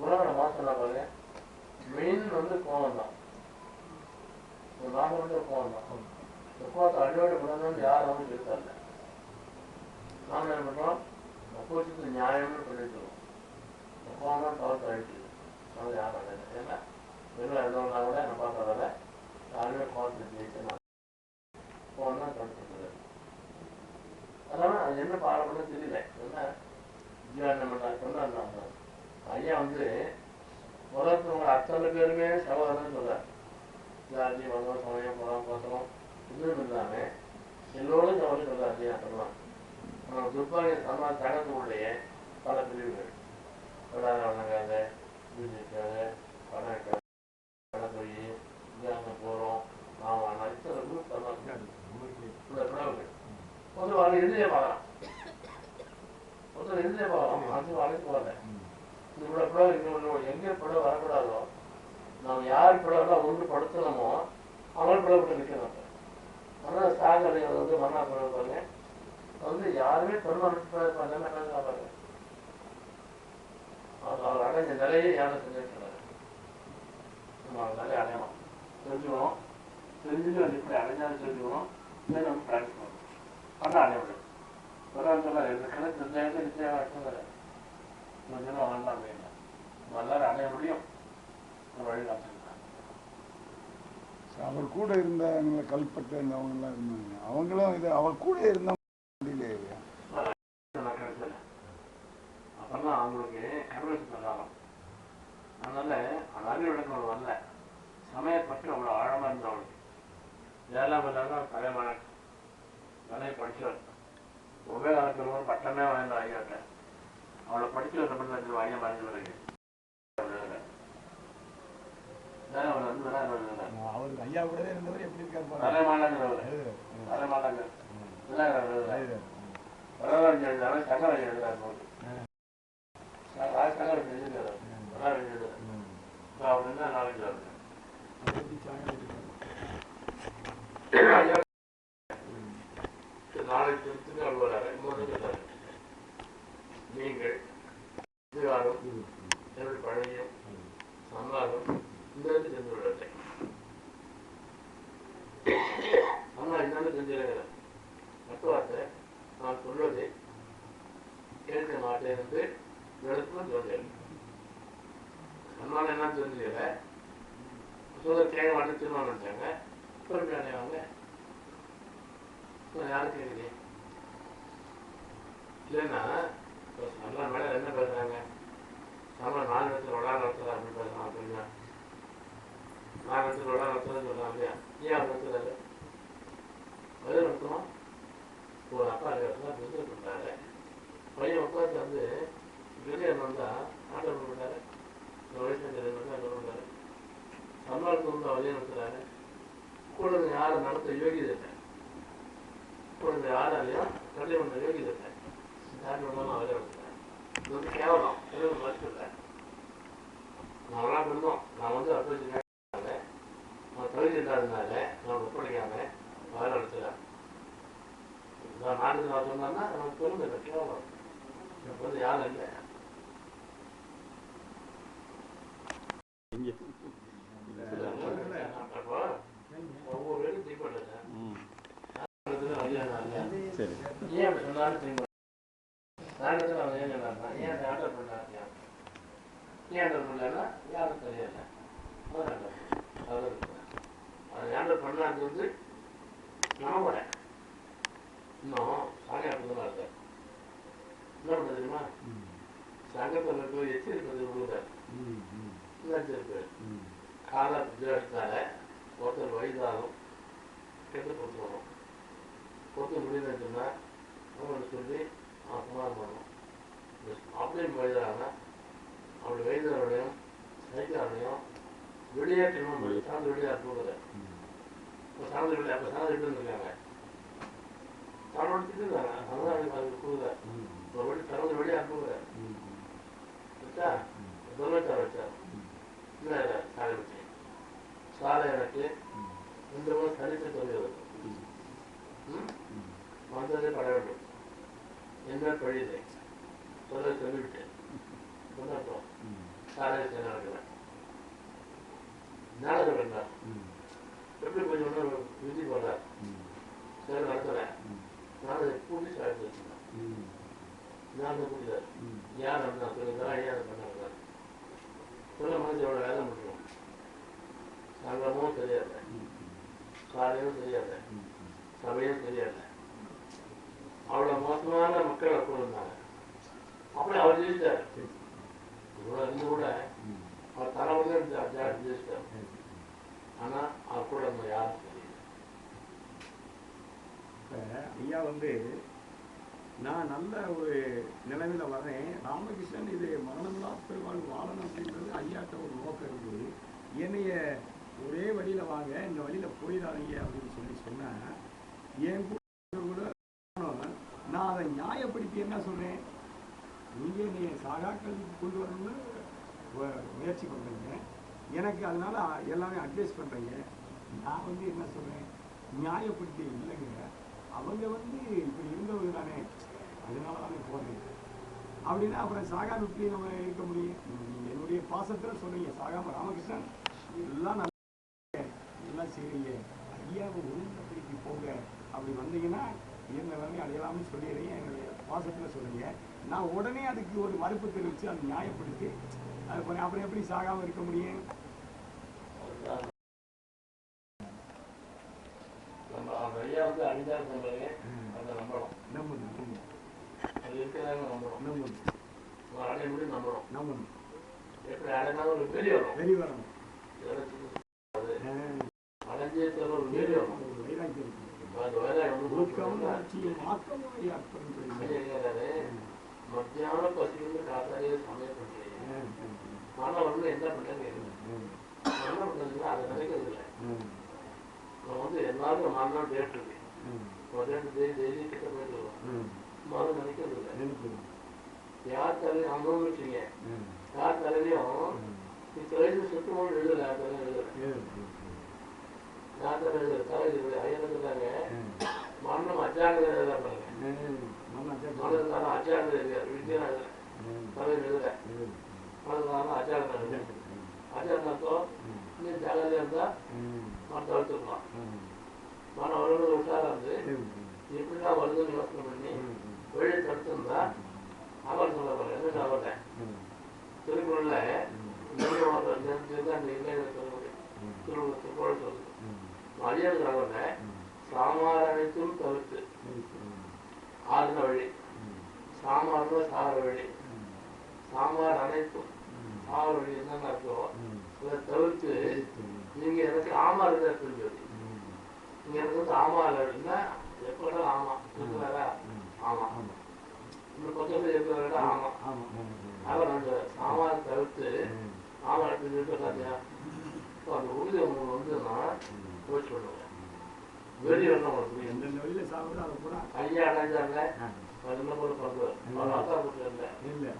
புராண மாசம் பாருங்க மெயின் வந்து கோவம் தான். ஒரு நாம வந்து கோவம் தான். கோவத்தை அடியோடு விடணும்னு யாரும் வந்து இருக்காங்க. நாம என்ன பண்றோம் கோச்சத்துக்கு நியாயம்னு சொல்லிட்டுருவோம். கோவம் தான் தவறு ஆயிடுச்சு. அது யாரும் அடையாது. ஏன்னா வெளில இருந்தவங்களா கூட என்ன பார்க்கறதால யாருமே கோவத்தை ஜெயிச்சு கோவம் தான் தடுத்துருக்குது. அதனால அது என்ன பாடப்படும் தெரியல. என்ன ஜீவான சொன்னாங்க ஐயா வந்து உலகத்தவங்க அத்தனை பேருமே சகோதரன்னு சொல்றாரு. ஜாதி மதம் சமயம் புறம் கோசம் இதுவும் இல்லாம எல்லோரும் சகோதரன் சொல்றாரு. ஐயா சொல்லலாம் நம்ம துர்பாகிய சமாஜ் தகத்துடைய பல பிரிவுகள் வணங்காத பூஜிக்காத கடை போய் இங்கே அங்கே போகிறோம் நான் இத்தனை குரூப் ஒரு வாழை எழுதியே பார்க்கலாம் ஒருத்தர் எழுதியே பார்க்கலாம் அது வாழைக்கு போகல இந்த இவ்வளோ படம் இன்னொன்று எங்கே படம் வரக்கூடாதோ நம்ம யார் படம் ஒன்றுபடுத்தணுமோ அவன் படப்பட்டு நிற்கணும். ஆனால் சாகலைகள் வந்து மன்னா படம் வந்து யாருமே தொழில்நுட்ப பாருங்க அவர் அடைஞ்ச நிலையை யாரும் செஞ்சிருக்கிறாரு. நம்ம நிலையை அடையணும், தெரிஞ்சுக்கணும், தெரிஞ்சுட்டு வந்து இப்படி அடைஞ்சாலும் தெரிஞ்சுக்கணும், இல்லை நம்ம ப்ராக்டிஸ் பண்ணணும். ஆனால் அடைய முடியும். ஒரு சொன்னார் இந்த கணக்கு நிச்சயம் நிச்சயமாக கொஞ்சம் வாங்கலாம் அப்படின்னா எல்லாரும் அடைய முடியும். ஒரு வழி காமிச்சிருக்காங்க. அவர் கூட இருந்தவங்களை கல்பட்டு அவங்கெல்லாம் இருந்தாங்க. அவங்களும் இது அவர் கூட இருந்த முடியலையா? கிடைச்சல அப்பெல்லாம் அவங்களுக்கு கன்வென்ஷன் பண்ணலாம். அதனால அறிவு விளக்கம் வரல. சமயப்பட்டு அவ்வளோ ஆழமா இருந்தவங்களுக்கு ஏழாம் இல்லாமல் தலைமான தலையை படிச்சவர் உபயோகம் பட்டமே வாய்ந்த ஐயாட்ட அவளை படிச்சு ஒரு நம்பர் வாங்க மறைஞ்ச பிறகு அவருக்கு ஐயா கூட இருந்தவர் எப்படி இருக்காரு தலைமாண்டாங்கிறவர் தலைமாண்டாங்க வரலாறு எழுதாரு சங்கராஜ் எழுதுறாரு போது சங்கராஜ் எழுதுறாரு வரலாறு எழுதுறாரு அப்படின்னா நாளைக்கு வருது. நாளைக்கு திருத்துக்கு அலுவலர் இன்னொரு சொல்றாரு நீங்கள் இதுகாரம் என்னுடைய பழகியும் சம்மாதம் இந்த இடத்துக்கு சென்று விடலை. அம்மா என்னன்னு செஞ்சிருக்கிற மற்றவார்த்தை நான் சொல்வதை கேட்க மாட்டேன் என்று இடத்துல சொல்றேன். அம்மாவை என்ன தெரிஞ்சுக்கல சொல்ல கேட்க மாட்டேன் திருமணம் நினைச்சாங்க. பொறுமை அடைவாங்க யாரும் கேட்குது இல்லைன்னா நல்லா மேலே என்ன பேசுறாங்க நம்ம 4 இடத்துல விளாட நடத்துறா அப்படின்னு பேசுறான் அப்படின்னா 4 இடத்துல விளாட நடத்துறதுன்னு சொல்றான் இல்லையா? ஏன் அவர் நடத்துறாரு? பதில் நடத்தணும். ஒரு அப்பா இடத்துல பிசினஸ் பண்றாரு, பையன் உட்காந்து வந்து பிரியாணி வந்தா ஆட்டோ பண்ணாரு, வயசு பண்றாரு, சம்பாளத்து வந்து வழியை நடத்துறாரு. கூட யாரும் நடத்த யோகியதை இல்லை, கூட யாராலையும் கல்வி பண்ண யோகியதை இல்லை. யார் பண்ணாலும் அவரே நடத்துறேன். இது வந்து கேவலம், எதுவும் மதிப்பு இல்லை. நாங்களாம் இருந்தோம். நான் வந்து அப்போது நான் தகுதி இல்லாததுனால நான் ஒப்படைக்காம அவரை நடத்துறேன். நான் நாட்டுக்கு நான் சொன்னா நமக்கு பெருமை இல்லை, கேவலம். இப்போ வந்து யாரும் இல்லை. ஒவ்வொரு வீடும் தீப்பட்டு சரி ஏன் அப்படி சொன்னாலும் தீப்பட்டு நாடகத்தில் அவன் ஏன் சொன்னார்னா ஏன் ஆர்டர் பண்ணார் ஏன் ஆர்டர் பண்ணலன்னா யாரும் தெரியல அது ஆர்டர் பண்ணாது வந்து நான் வரேன் இன்னும் சாமியார் தான் இருக்கார். என்ன பண்ண தெரியுமா? சங்கத்தில் இருக்க எச்சி இருக்கிறது விழுந்தார் இருக்கு கால வித்தியாசத்தால ஒருத்தர் வயதாலும் கெட்டு கொடுத்துடணும். பொறுத்து முடியுதுன்னு சொன்னால் அவங்களுக்கு சொல்லி குமாரம் பண்ணணும். அப்படியும் வயதான அப்படி வயதாரோடையும் சைக்காரோடையும் வெளியேற்றணும். சார்ந்து வெளியே அனுப்புகிற இப்போ சார்ந்து வெளியே அப்போ சார்ந்து விட்டு இருக்காங்க. தன்னோட திட்டுறாங்க அதுதான் கொடுக்குற இப்போ வெளியே திறந்து வெளியே அனுப்புகிற வச்சா தொழிற்சாலை வச்சார். இல்லை சாலை வச்சு சாலை எனக்கு இந்த மாதிரி தனித்து தொழில் வந்ததே பட வேண்டும் என்ன பழியுது சொல்ல சொல்லிவிட்டு கொண்டாட்டம் சாலையை செய்ய நடக்கிறேன். நாடகம் வேண்டாம் எப்படி கொஞ்சம் விதி போடுறார் சரி நடத்துறேன். நான் அதை கூட்டி சாய்த்து வச்சுருந்தேன். நான் கூட்டிதார் யார் நடந்தா சொல்லுங்க ஐயா அதை பண்ணாங்க சொல்ல மாதிரி எவ்வளோ வேலை முடியும். சங்கமும் தெரியாது, சாலையும் தெரியாது, சபையும் தெரியாது. அவ்வளோ மோசமான மக்கள் அப்போ இருந்தாங்க. அப்படி அவர் ஜெயிச்சார். இவ்வளோ இருந்து கூட அவர் தலைவர்கள் ஜெயிச்சார். ஆனால் அவர் கூட இருந்த யாரும் தெரியல. ஐயா வந்து நான் நல்ல ஒரு நிலைமையில வரேன். ராமகிருஷ்ணன் இது மரணமில்லா பெருவாழ் வாழணும் அப்படின்றது ஐயாட்ட ஒரு நோக்கம் இருந்தது. என்னைய ஒரே வழியில வாங்க, இந்த வழியில போயிடாதீங்க அப்படின்னு சொன்னா என் கூட நான் அதை நியாயப்படுத்தி என்ன சொல்றேன், நீங்க என்னைய சாகா கல்விக்கு கொண்டு வரணும்னு முயற்சி பண்றீங்க, எனக்கு அதனால எல்லாமே அட்வைஸ் பண்றீங்க. நான் வந்து என்ன சொல்றேன், நியாயப்படுத்தி இல்லைங்க, அவங்க வந்து இப்படி இருந்தவங்க தானே, அதனால தானே போடுறேன் அப்படின்னா அப்புறம் சாகாம இப்படி நம்ம இருக்க முடியும். நீங்க என்னுடைய பாசத்துல சொல்றீங்க சாகாம ராமகிருஷ்ணன் எல்லாம் எல்லாம் செய்றீங்க, ஐயாவை ஒழுங்கப்படுத்தி போங்க, அப்படி வந்தீங்கன்னா என்ன வேலையும் அடையலாம்னு சொல்லிடுறீங்க, என்னுடைய பாசத்துல சொல்றீங்க. நான் உடனே அதுக்கு ஒரு மறுப்பு தெரிவித்து அதை நியாயப்படுத்தி அது பண்ணி அப்புறம் எப்படி சாகாம இருக்க முடியும்? நம்ம ஐயா வந்து அணிஞ்சாரு சொல்றீங்க, அதை நம்பணும். நம்பணும் அது இருக்கிறாங்க நம்பணும். நம்பணும் அடைய முடியும் நம்பணும். நம்பணும். எப்படி அடைனாலும் ஒரு வெளியே வரும். வெளியே வரணும். அடைஞ்சே தவிர ஒரு வெளியே வரும். வைராக்கியம் அந்த வேலையை மத்தியானம் பசிக்கு காத்தாலே சமையல் பண்றீங்க. மாணவர்கள் என்ன பண்றது என்ன பண்றதுன்னா அதை நினைக்கிறது இல்லை. நான் வந்து எல்லாரும் 4 நாள் டேட் இருக்கு, டெய்லி கிட்ட போயிட்டு வருவோம். அதை நினைக்கிறது இல்லை. யார் தலையும் அனுபவிச்சீங்க, யார் தலையிலையும் இத்தலையில சுத்தமோடு எழுதல, யார் தலையும் எழுதல, யார் தலை எழுதல, தலை எழுதல. ஐயா சொல்றாங்க மரணம் அஜாகிரதை எழுத பாருங்க, மனதுனால அஜாகிரதை எழுதியார், வித்தியா தலையில் எழுதல, மனதுனால அஜாகிரதை எழுத. அஜாகிரதம் இன்னும் ஜாகிரதையா இருந்தா மனம் தவிர்த்துக்கலாம். மனம் வருவது உஷாரா இருந்து எப்படிலாம் வருதுன்னு யோசனை பண்ணி வெளியே தடுத்திருந்தா அவர் சொல்ல போறேன். என்ன சொல்ல திருக்குறள்ல திருக்குறள் சொல்லுது, மரியாதை சாமார் அனைத்தும் தவிர்த்து ஆறுன வழி, சாமார்ல சார வழி, சாமார் அனைத்தும் சார வழி என்னன்னு அர்த்தம். இதை தவிர்த்து நீங்க எனக்கு ஆமா இருந்தா சொல்லி, நீங்க எனக்கு வந்து ஆமா இல்லைன்னா எப்ப ஆமா இருக்கிறாரா, ஆமா இந்த பக்கத்துல இருக்கிறாரா, ஆமா. அவர் அந்த சாமான் தவிர்த்து ஆமா இருக்கிறாரியா, அந்த உறுதி உங்களுக்கு வந்துன்னா போச்சு பண்ணுவேன். வெளியே ஐயா அடைஞ்சாங்க என்ன போல பிறந்தவர், அவர் ஆத்தார் இல்லை,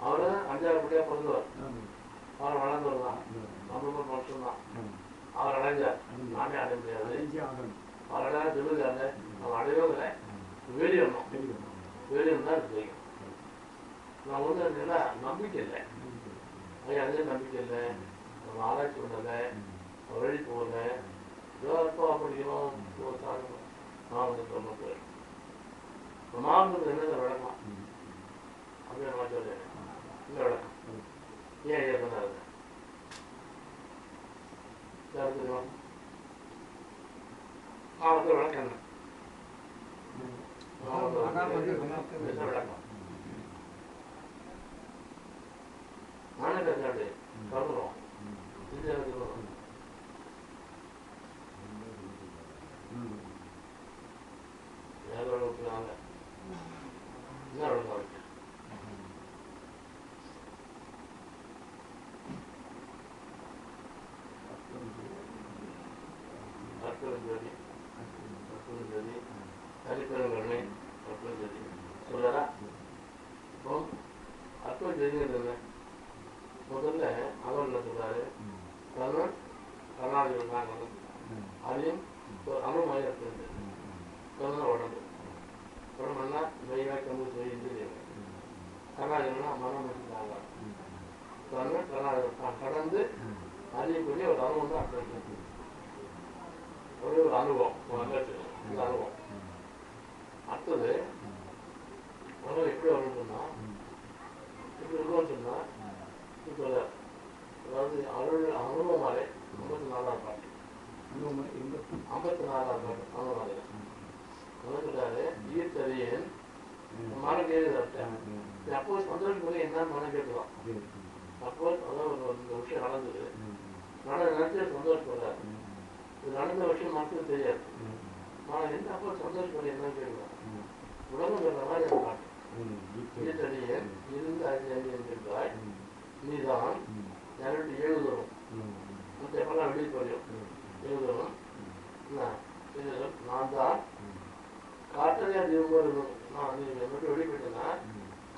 அவரு 5ஆவது படியா பிறந்தவர், அவர் வளர்ந்தவர் தான், நம்ம வருஷம் தான் அவர் அடைஞ்சார். நானே அடைய முடியாது, அவர் அடையா சொல்லுறாங்க, அவன் அடையவே இல்லை. வெளியணும் வெளியும் தான் செய்யும். நான் வந்து என்ன நம்பிக்கை இல்லை, ஐயா அதே நம்பிக்கை இல்லை, நம்ம ஆராய்ச்சி பண்ணலை, வழி போகல, எப்போ அப்படியும் நான் வந்து சொல்ல மாவட்டத்தில் என்ன விளக்கம் அப்படின்னு நான் சொல்றேன். இல்லை விளக்கம் ஏன் ஏற்படாது மாவட்டத்தில் விளக்கம் என்ன விளக்கம் நானே பேசாடு கருதுறோம் சொல்லறா. இப்போ அர்த்தம் தெரிஞ்சுக்கிறது முதல்ல அவர் என்ன சொல்றாரு, கர்நாடக இருந்தாங்க, அதையும் அனுமதி இருக்குது. உடம்பு உடம்புனா மெய்வாய் கம்பு சொல்லி கர்நாடகம்னா மனம் வச்சுருக்காங்க. கர்நாடகம் கடந்து அறியக்கூடிய ஒரு அனுபவம் தான் அர்த்தம். ஒரு அனுபவம் இந்த அனுபவம். அடுத்தது உணவு எப்படி வரும்னு சொன்னா, இப்படி இருக்கும்னு சொன்னா இப்போ அதாவது அனுபவமாலே 54ஆம் பாட்டு 54ஆம் பாட்டு அனுபவமாலே சொல்றாரு, ஈர்த்தறியேன் மன கேட்குறேன். அப்போ சந்தோஷம் போய் என்னன்னு மனம் கேட்கலாம். அப்போ அதான் ஒரு விஷயம் நடந்தது, நினைச்சு சந்தோஷப்படுறாரு. இது நடந்த விஷயம் மக்களுக்கு தெரியாது. நான் என்ன அப்போ சந்தோஷப்படி என்னன்னு கேட்கலாம். உலகம் சொல்ற மாதிரி அந்த பாட்டு ஈத்தடியே இருந்த அறிஞர் என்கின்றாய் நீதான் யாரோட எழுதணும் மற்ற எப்பெல்லாம் வெளியே போறியும் எழுதணும் நான் தான் காற்றலையா தீபம் நான் நீ மட்டும் வெளியே போயிட்டேன்னா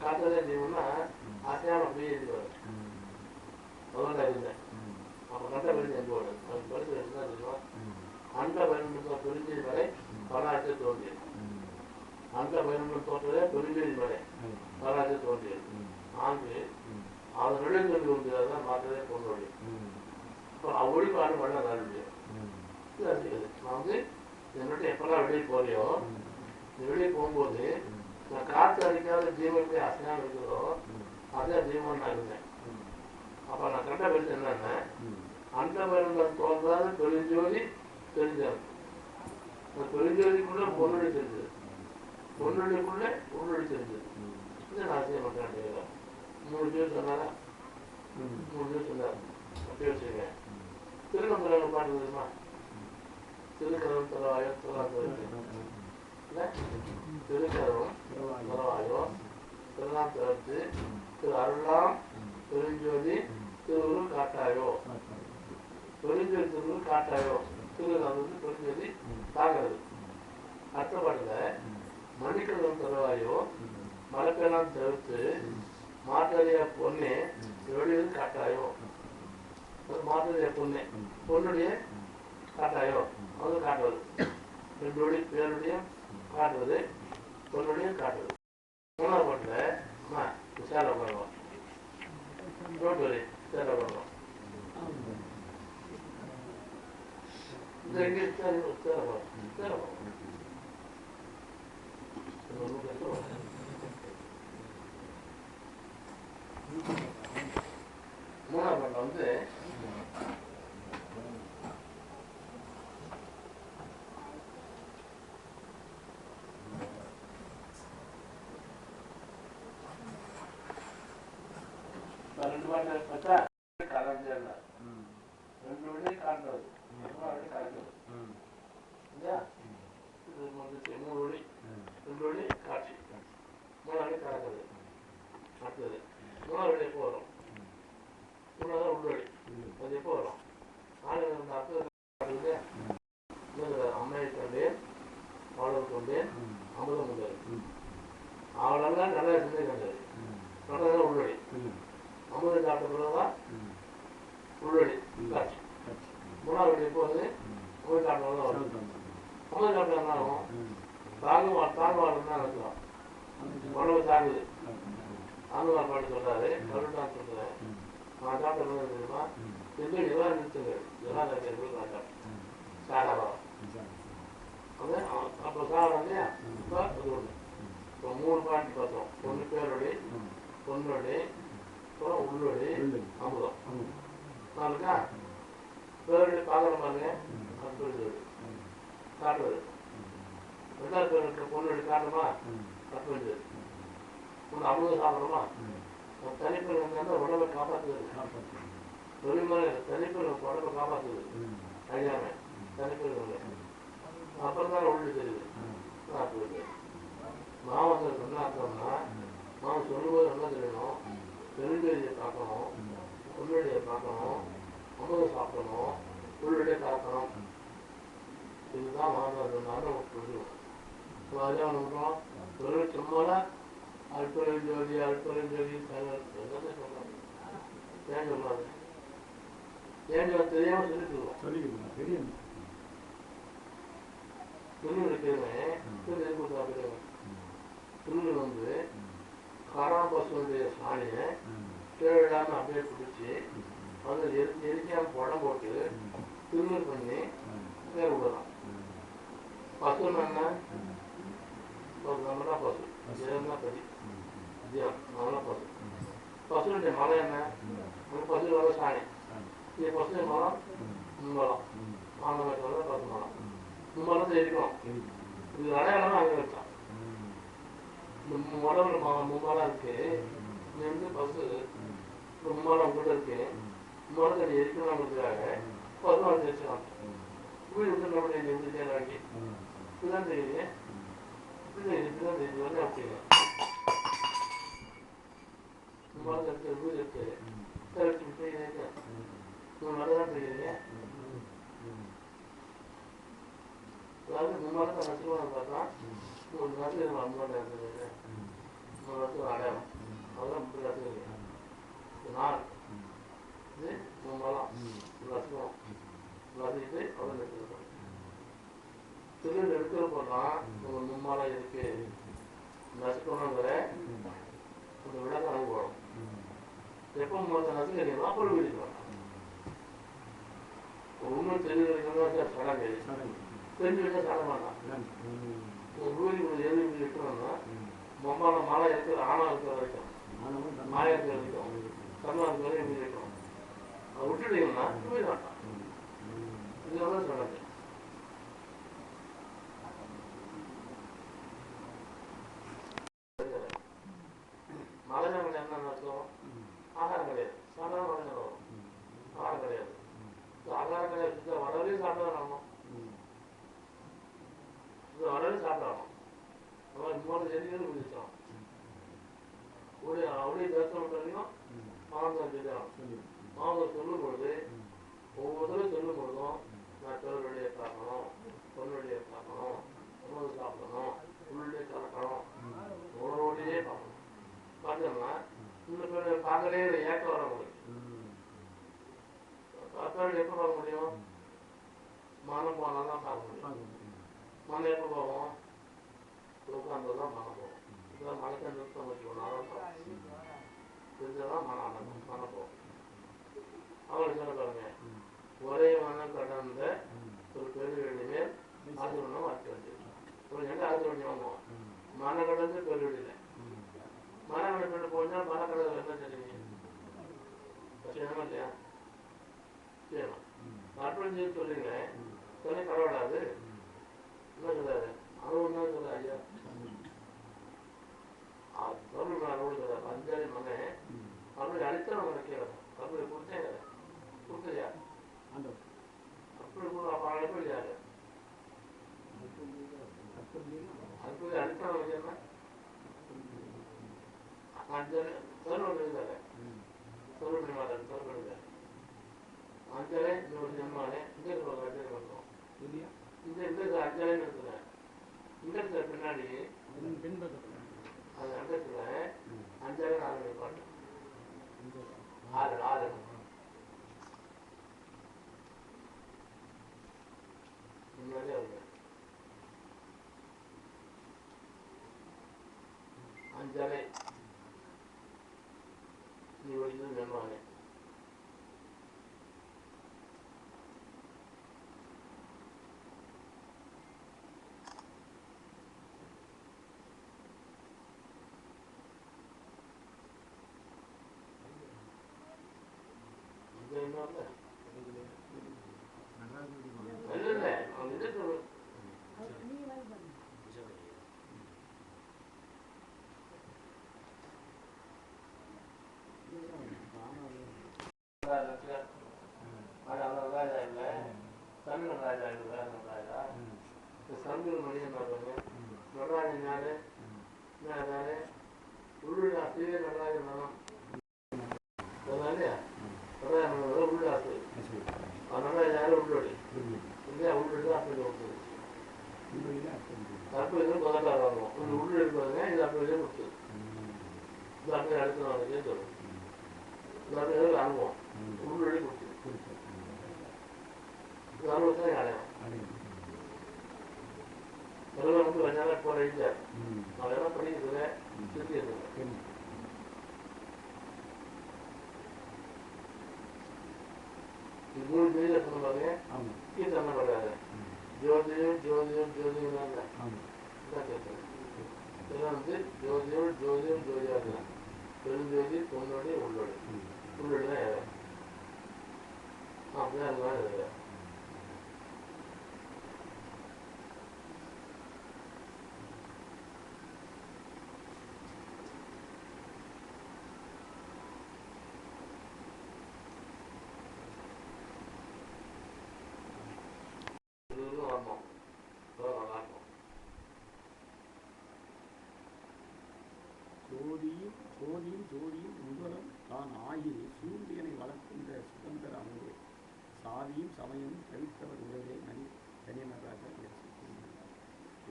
காற்றலையா தீபம்னா ஆசையான அப்படியே எழுதுவார் அதான் இருந்தேன் அப்போ கண்ட பரிந்து என்போடு அவன் பரிசு என்ன தெரியுமா அந்த பயணம் பெருஞ்செய்தி மலை வரலாற்று தோன்றியது அந்த பயணம் தோற்றதே பெருஞ்செய்தி மலை வரலாற்று தோன்றியது நான்கு அதன் நிலையங்கள் தோன்றியதான் மாற்றதே பொன்னொழி இப்போ ஒளிபாடு பண்ண முடியும் நான் வந்து என்னோட எப்பெல்லாம் வெளியே போறியோ வெளியே போகும்போது நான் காற்று அடிக்காத ஜீவன் போய் அசையாமல் இருக்கிறதோ அதே ஜீவன் நான் இருந்தேன். அப்போ நான் கண்ட பேச என்னன்னா அந்த மருந்தம் தோன்றாத பெருஞ்சோதி தெரிஞ்சாங்க. அந்த பெருஞ்சோதிக்குள்ள பொன்னொழி தெரிஞ்சது, பொன்னொழிக்குள்ள உன்னொழி தெரிஞ்சது. இதை நான் செய்ய மாட்டேன். 3 பேர் சொன்னாரா? 3 பேர் சொன்னார். அப்படி வச்சுங்க. திருநம்பரம் பாட்டு தெரியுமா? திருக்கரம் தரவாயோ திருக்கரம் தரவாயோ திருநாம் தவிர்த்து திரு அருளாம் பெருஞ்சோதி திருவுரு காட்டாயோ பெருஞ்சோதி திருவுரு காட்டாயோ திருநாம் வந்து பெருஞ்சோதி தாங்கிறது. அடுத்த பாட்டுல மணிக்கரம் தரவாயோ மரப்பெல்லாம் தவிர்த்து மாற்றறியா பொண்ணே வெளியே காட்டாயோ மாற்றறியா பொண்ணே பொண்ணுடைய காட்டாயோ அது காட்டுவது ரெண்டு பேருடைய காட்டுவது பொண்ணுடைய காட்டுவது. 3ஆவது பாட்டுல சேலை பண்ணுவோம் ரோட்டு வரி சேலை பண்ணுவோம் இந்த எங்கே சேலை போவோம் சேலை போவோம் 3ஆவது பாட்டில் வந்து ரெண்டு பாட்டு பார்த்தா கலந்து ரெண்டு வழி காட்டுறது கலக்கிறது இல்லையா? இது வந்துச்சு 3 வழி 2 வழி காட்சி 3 வழி கலக்கிறது. அடுத்தது 3ஆவது வழி எப்போ வரும்? 3ஆவது உள்வழி அது எப்போ வரும்? அந்த அடுத்தது அம்மையை கொண்டேன் அவளர் கொண்டேன் அமுதம் கொண்டது அவளெல்லாம் நல்லா சிந்தை கண்டது சொன்னதான் உள்வழி. அமுதம் சாப்பிட்ட பிறகுதான் உள்வழி காட்சி. 3ஆவது வழி எப்போ வந்து அமுதம் சாப்பிட்டதான் வரும். அமுதம் சாப்பிட்டா என்ன ஆகும்? தாங்குவாள் தான் நினைக்கலாம் உடம்பு தாங்குது. ஆங்குவாள் பாட்டு சொல்றாரு கருடான்னு சொல்றேன். நான் சாப்பிட்ட தெரியுமா செஞ்சு இதெல்லாம் நிறுத்துங்க இதெல்லாம் நான் சாப்பிட்டேன் சாராவா அது அப்போ சாரம் இல்லையா? இப்போ அது ஒன்று. இப்போ 3 பாயிண்ட் பார்த்தோம். ஒன்று பேரொழி பொன்னொழி அப்புறம் உள்ளொழி அமுதம் 4 பேரொழி பார்க்கணும் பாருங்க கற்பொழி காட்டுவது. 2ஆவது பேருக்கு பொன்னொழி காட்டணுமா கற்பொழி ஒன்று அமுதம் சாப்பிடணுமா தனிப்பெண் இருந்தால் உடம்பை காப்பாற்றுவது தொழில்முறை தனிப்பெண் உடம்பை காப்பாற்றுவது அறியாம தனிப்பெண் அப்புறம் தான் உள்ளு தெரியுது. மாவன் என்ன அர்த்தம்னா மாவன் சொல்லும்போது என்ன தெரியணும்? பெருஞ்செய்தியை பார்க்கணும், உள்ளடியை பார்க்கணும், அமுதம் சாப்பிடணும், உள்ளடியை காக்கணும். இதுதான் மாவன் புரிஞ்சுக்கணும். அதே ஒன்று வெறும் சும்மால அல்பரஞ்சோதி அல்பரஞ்சோதி என்னத்தை சொல்றாங்க? ஏன் சொல்லாது? ஏன் தெரியாம சொல்லிட்டுருவோம். தெரியும் திருநூறு வந்து காராம்பசுடைய சாணியை கீழாம அப்படியே பிடிச்சி அது எரிக்காம படம் போட்டு திருநூறு பண்ணி பேர் விடலாம். பசுன்னு என்ன? நம்மளா பசு தான் பதி நம்மளா பசு. பசுனுடைய மலை என்ன? பசு வர சாணி. இது பசு மரம் முன்பலம் மாணவர்கள் பசு மரம் மும்மரத்தை இருக்கணும். இது அடையாளம் அங்கே வச்சான். உடம்புல மும்மரம் இருக்கு. இங்க வந்து பசு மும்மரம் கூட இருக்கு. மும்மரத்தை எரிக்கணுங்கிறதுக்காக பசுமரம் தெரிச்சுக்கலாம். வீடு வந்து நம்மளுடைய வாங்கி இதுதான் தெரியுது. இது வந்து அப்படிங்க மரம் எடுத்து வீடு எடுத்து எடுத்து போயிருங்க மரம் தான் போயிருங்க அதாவது முன்னாடி தான் நச்சுருவாங்க பார்த்தா ஒரு நாட்டு அம்மாட்ட இருந்தது 3 வருஷம் அடையாளம் அதெல்லாம் இப்படி கற்றுக்குங்க நாள் இது மரம் நசுவோம் நசிட்டு அவ்வளோ எடுத்துருக்கோம் திருவிழா எடுக்கிறப்போ தான் உங்கள் மும்மாலாம் இருக்கு நசுக்கணுங்கிற அந்த விளக்கம் அனுபவம் எப்போ மொத்த நசுக்கிறீங்களோ அப்போ வீடிக்கலாம் உண்மை தெரிஞ்சுக்கிறீங்கன்னா சடங்கு தெரிஞ்சு வச்சா சட மாட்டான் ஒரு வீடு எழுதி இருக்கணும்னா மொம்மால மழை இருக்கிற ஆணா இருக்கிற வரைக்கும் மாயா இருக்கிற வரைக்கும் கண்ணா இருக்கிற வரைக்கும் வீடு இருக்கணும் அதை விட்டுட்டீங்கன்னா வீடு மாட்டான் இதெல்லாம் சடங்கு மழை நேரம் என்ன நடக்கும் ஆகாரம் கிடையாது சாதாரண மழை நேரம் வரும் ஆகாரம் கிடையாது ஆகாரம் கிடையாது வரவே சாப்பிடணும் வரவே சாப்பிடணும் அவன் 3 செடிகள் குடிச்சிட்டோம் அப்படியே தரிசனம் பண்ணியும் மாமன் சொல்லிடணும் மாமன் சொல்லும் பொழுது ஒவ்வொருத்தரும் சொல்லும் பொழுதும் நான் தோல் வெளியே காக்கணும் பொன் வெளியே காக்கணும் உணவு சாப்பிடணும் உள்ளே கலக்கணும் உணவோடையே பார்க்கணும் பார்த்தோம்னா இன்னும் பேர் பார்க்கலே ஏக்கம் வர முடியும் பார்த்தாலும் எப்போ பார்க்க முடியும் மனம் போனால் தான் பார்க்க முடியும் மனம் எப்போ போவோம் உட்காந்து தான் மனம் போவோம் இதெல்லாம் மனத்தை நிறுத்தம் வச்சுக்கணும் இதுதான் மன அடங்கும் மனம் போகும் அவங்களை சொல்ல பாருங்க ஒரே மனம் கடந்த ஒரு பெருவெளி மேல் ஆசிரமம் வாக்க வேண்டியது ஒரு எங்க ஆசிரமம் வாங்குவோம் மன கடந்து பெருவெளியில் மன கடந்து போனா மன கடவுள் என்ன தெரியுங்க செய்யணுமா இல்லையா செய்யணும் அற்புதம் சொல்றீங்க சொன்ன கடவுளாது என்ன சொல்றாரு அறுபது நாள் சொல்ற ஐயா அருள் சொல்றாரு அஞ்சாரி மகனே அவருடைய அடித்தரம் நினைக்கிறார் அவருடைய கொடுத்தேன் கொடுத்தது யார் அப்படி அப்ப அழைப்பு யாரு அப்படி அடித்தரம் நினைக்கிறேன்னா அஞ்சலி சொல்லுவாரு சொல்லுபடி மாட்டாரு சொல்லுபடி அஞ்சலே இன்னொரு ஜென்மானே இங்கே சொல்லுவாங்க அஞ்சலி பண்ணுறோம் இந்த அஞ்சலின்னு இருக்கிறேன் இந்த பின்னாடி அந்த இடத்துல அஞ்சலே 4 மணி பாட்டு 6 முன்னாடியே வருங்க அஞ்சலை நீ ஒரு இது நண்பாங்க ஜோதியும் முதலும் தான் ஆயில் சூரியனை வளர்க்கின்ற சுதந்திர அமுதே சாதியும் சமயமும் தவித்தவர் உறவே தனியனராக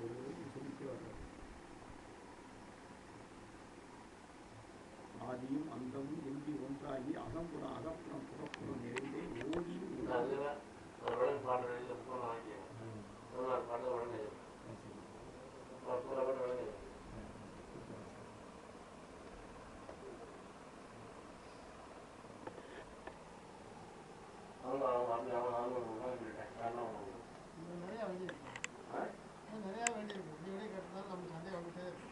ஒரு சொல்லிட்டு வர்றார். ஆதியும் அந்தமும் இன்றி ஒன்றாகி அகம்புறம் புறப்புறம் நிறைந்தே ஓதியும் நிறையா வேண்டியிருக்கு. இப்படி கேட்டதாலும் நம்ம சண்டை வந்துட்டே இருக்கு.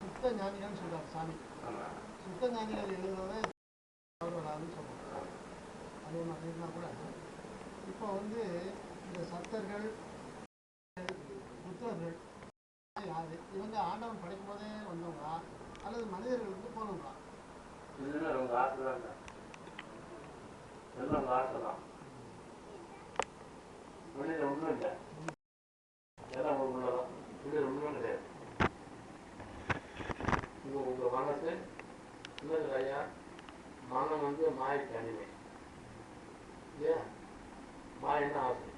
சுத்த ஞானிகள்னு சொல்றாரு சாமி. சுத்த ஞானிகள் எழுதுறதே வராதுன்னு சொல்றாங்க. அது ஒன்று அப்படின்னா கூட இப்போ வந்து இந்த சத்தர்கள் புத்தர்கள் யாரு இவங்க ஆண்டவன் படைக்கும் போதே வந்தவங்களா அல்லது மனிதர்கள் வந்து போனவங்களா? இதுன்னு அவங்க ஆசை தான், எல்லாம் ஆசை தான். மனிதன் ஒன்றும் இல்லை, எல்லாம் உள்ளதான். மனிதன் ஒன்றுமே கிடையாது. உங்கள் மனசு இன்னொரு ஐயா, மனம் வந்து மாயக்கு அடிமை இல்லையா? மாயன்னா ஆசை,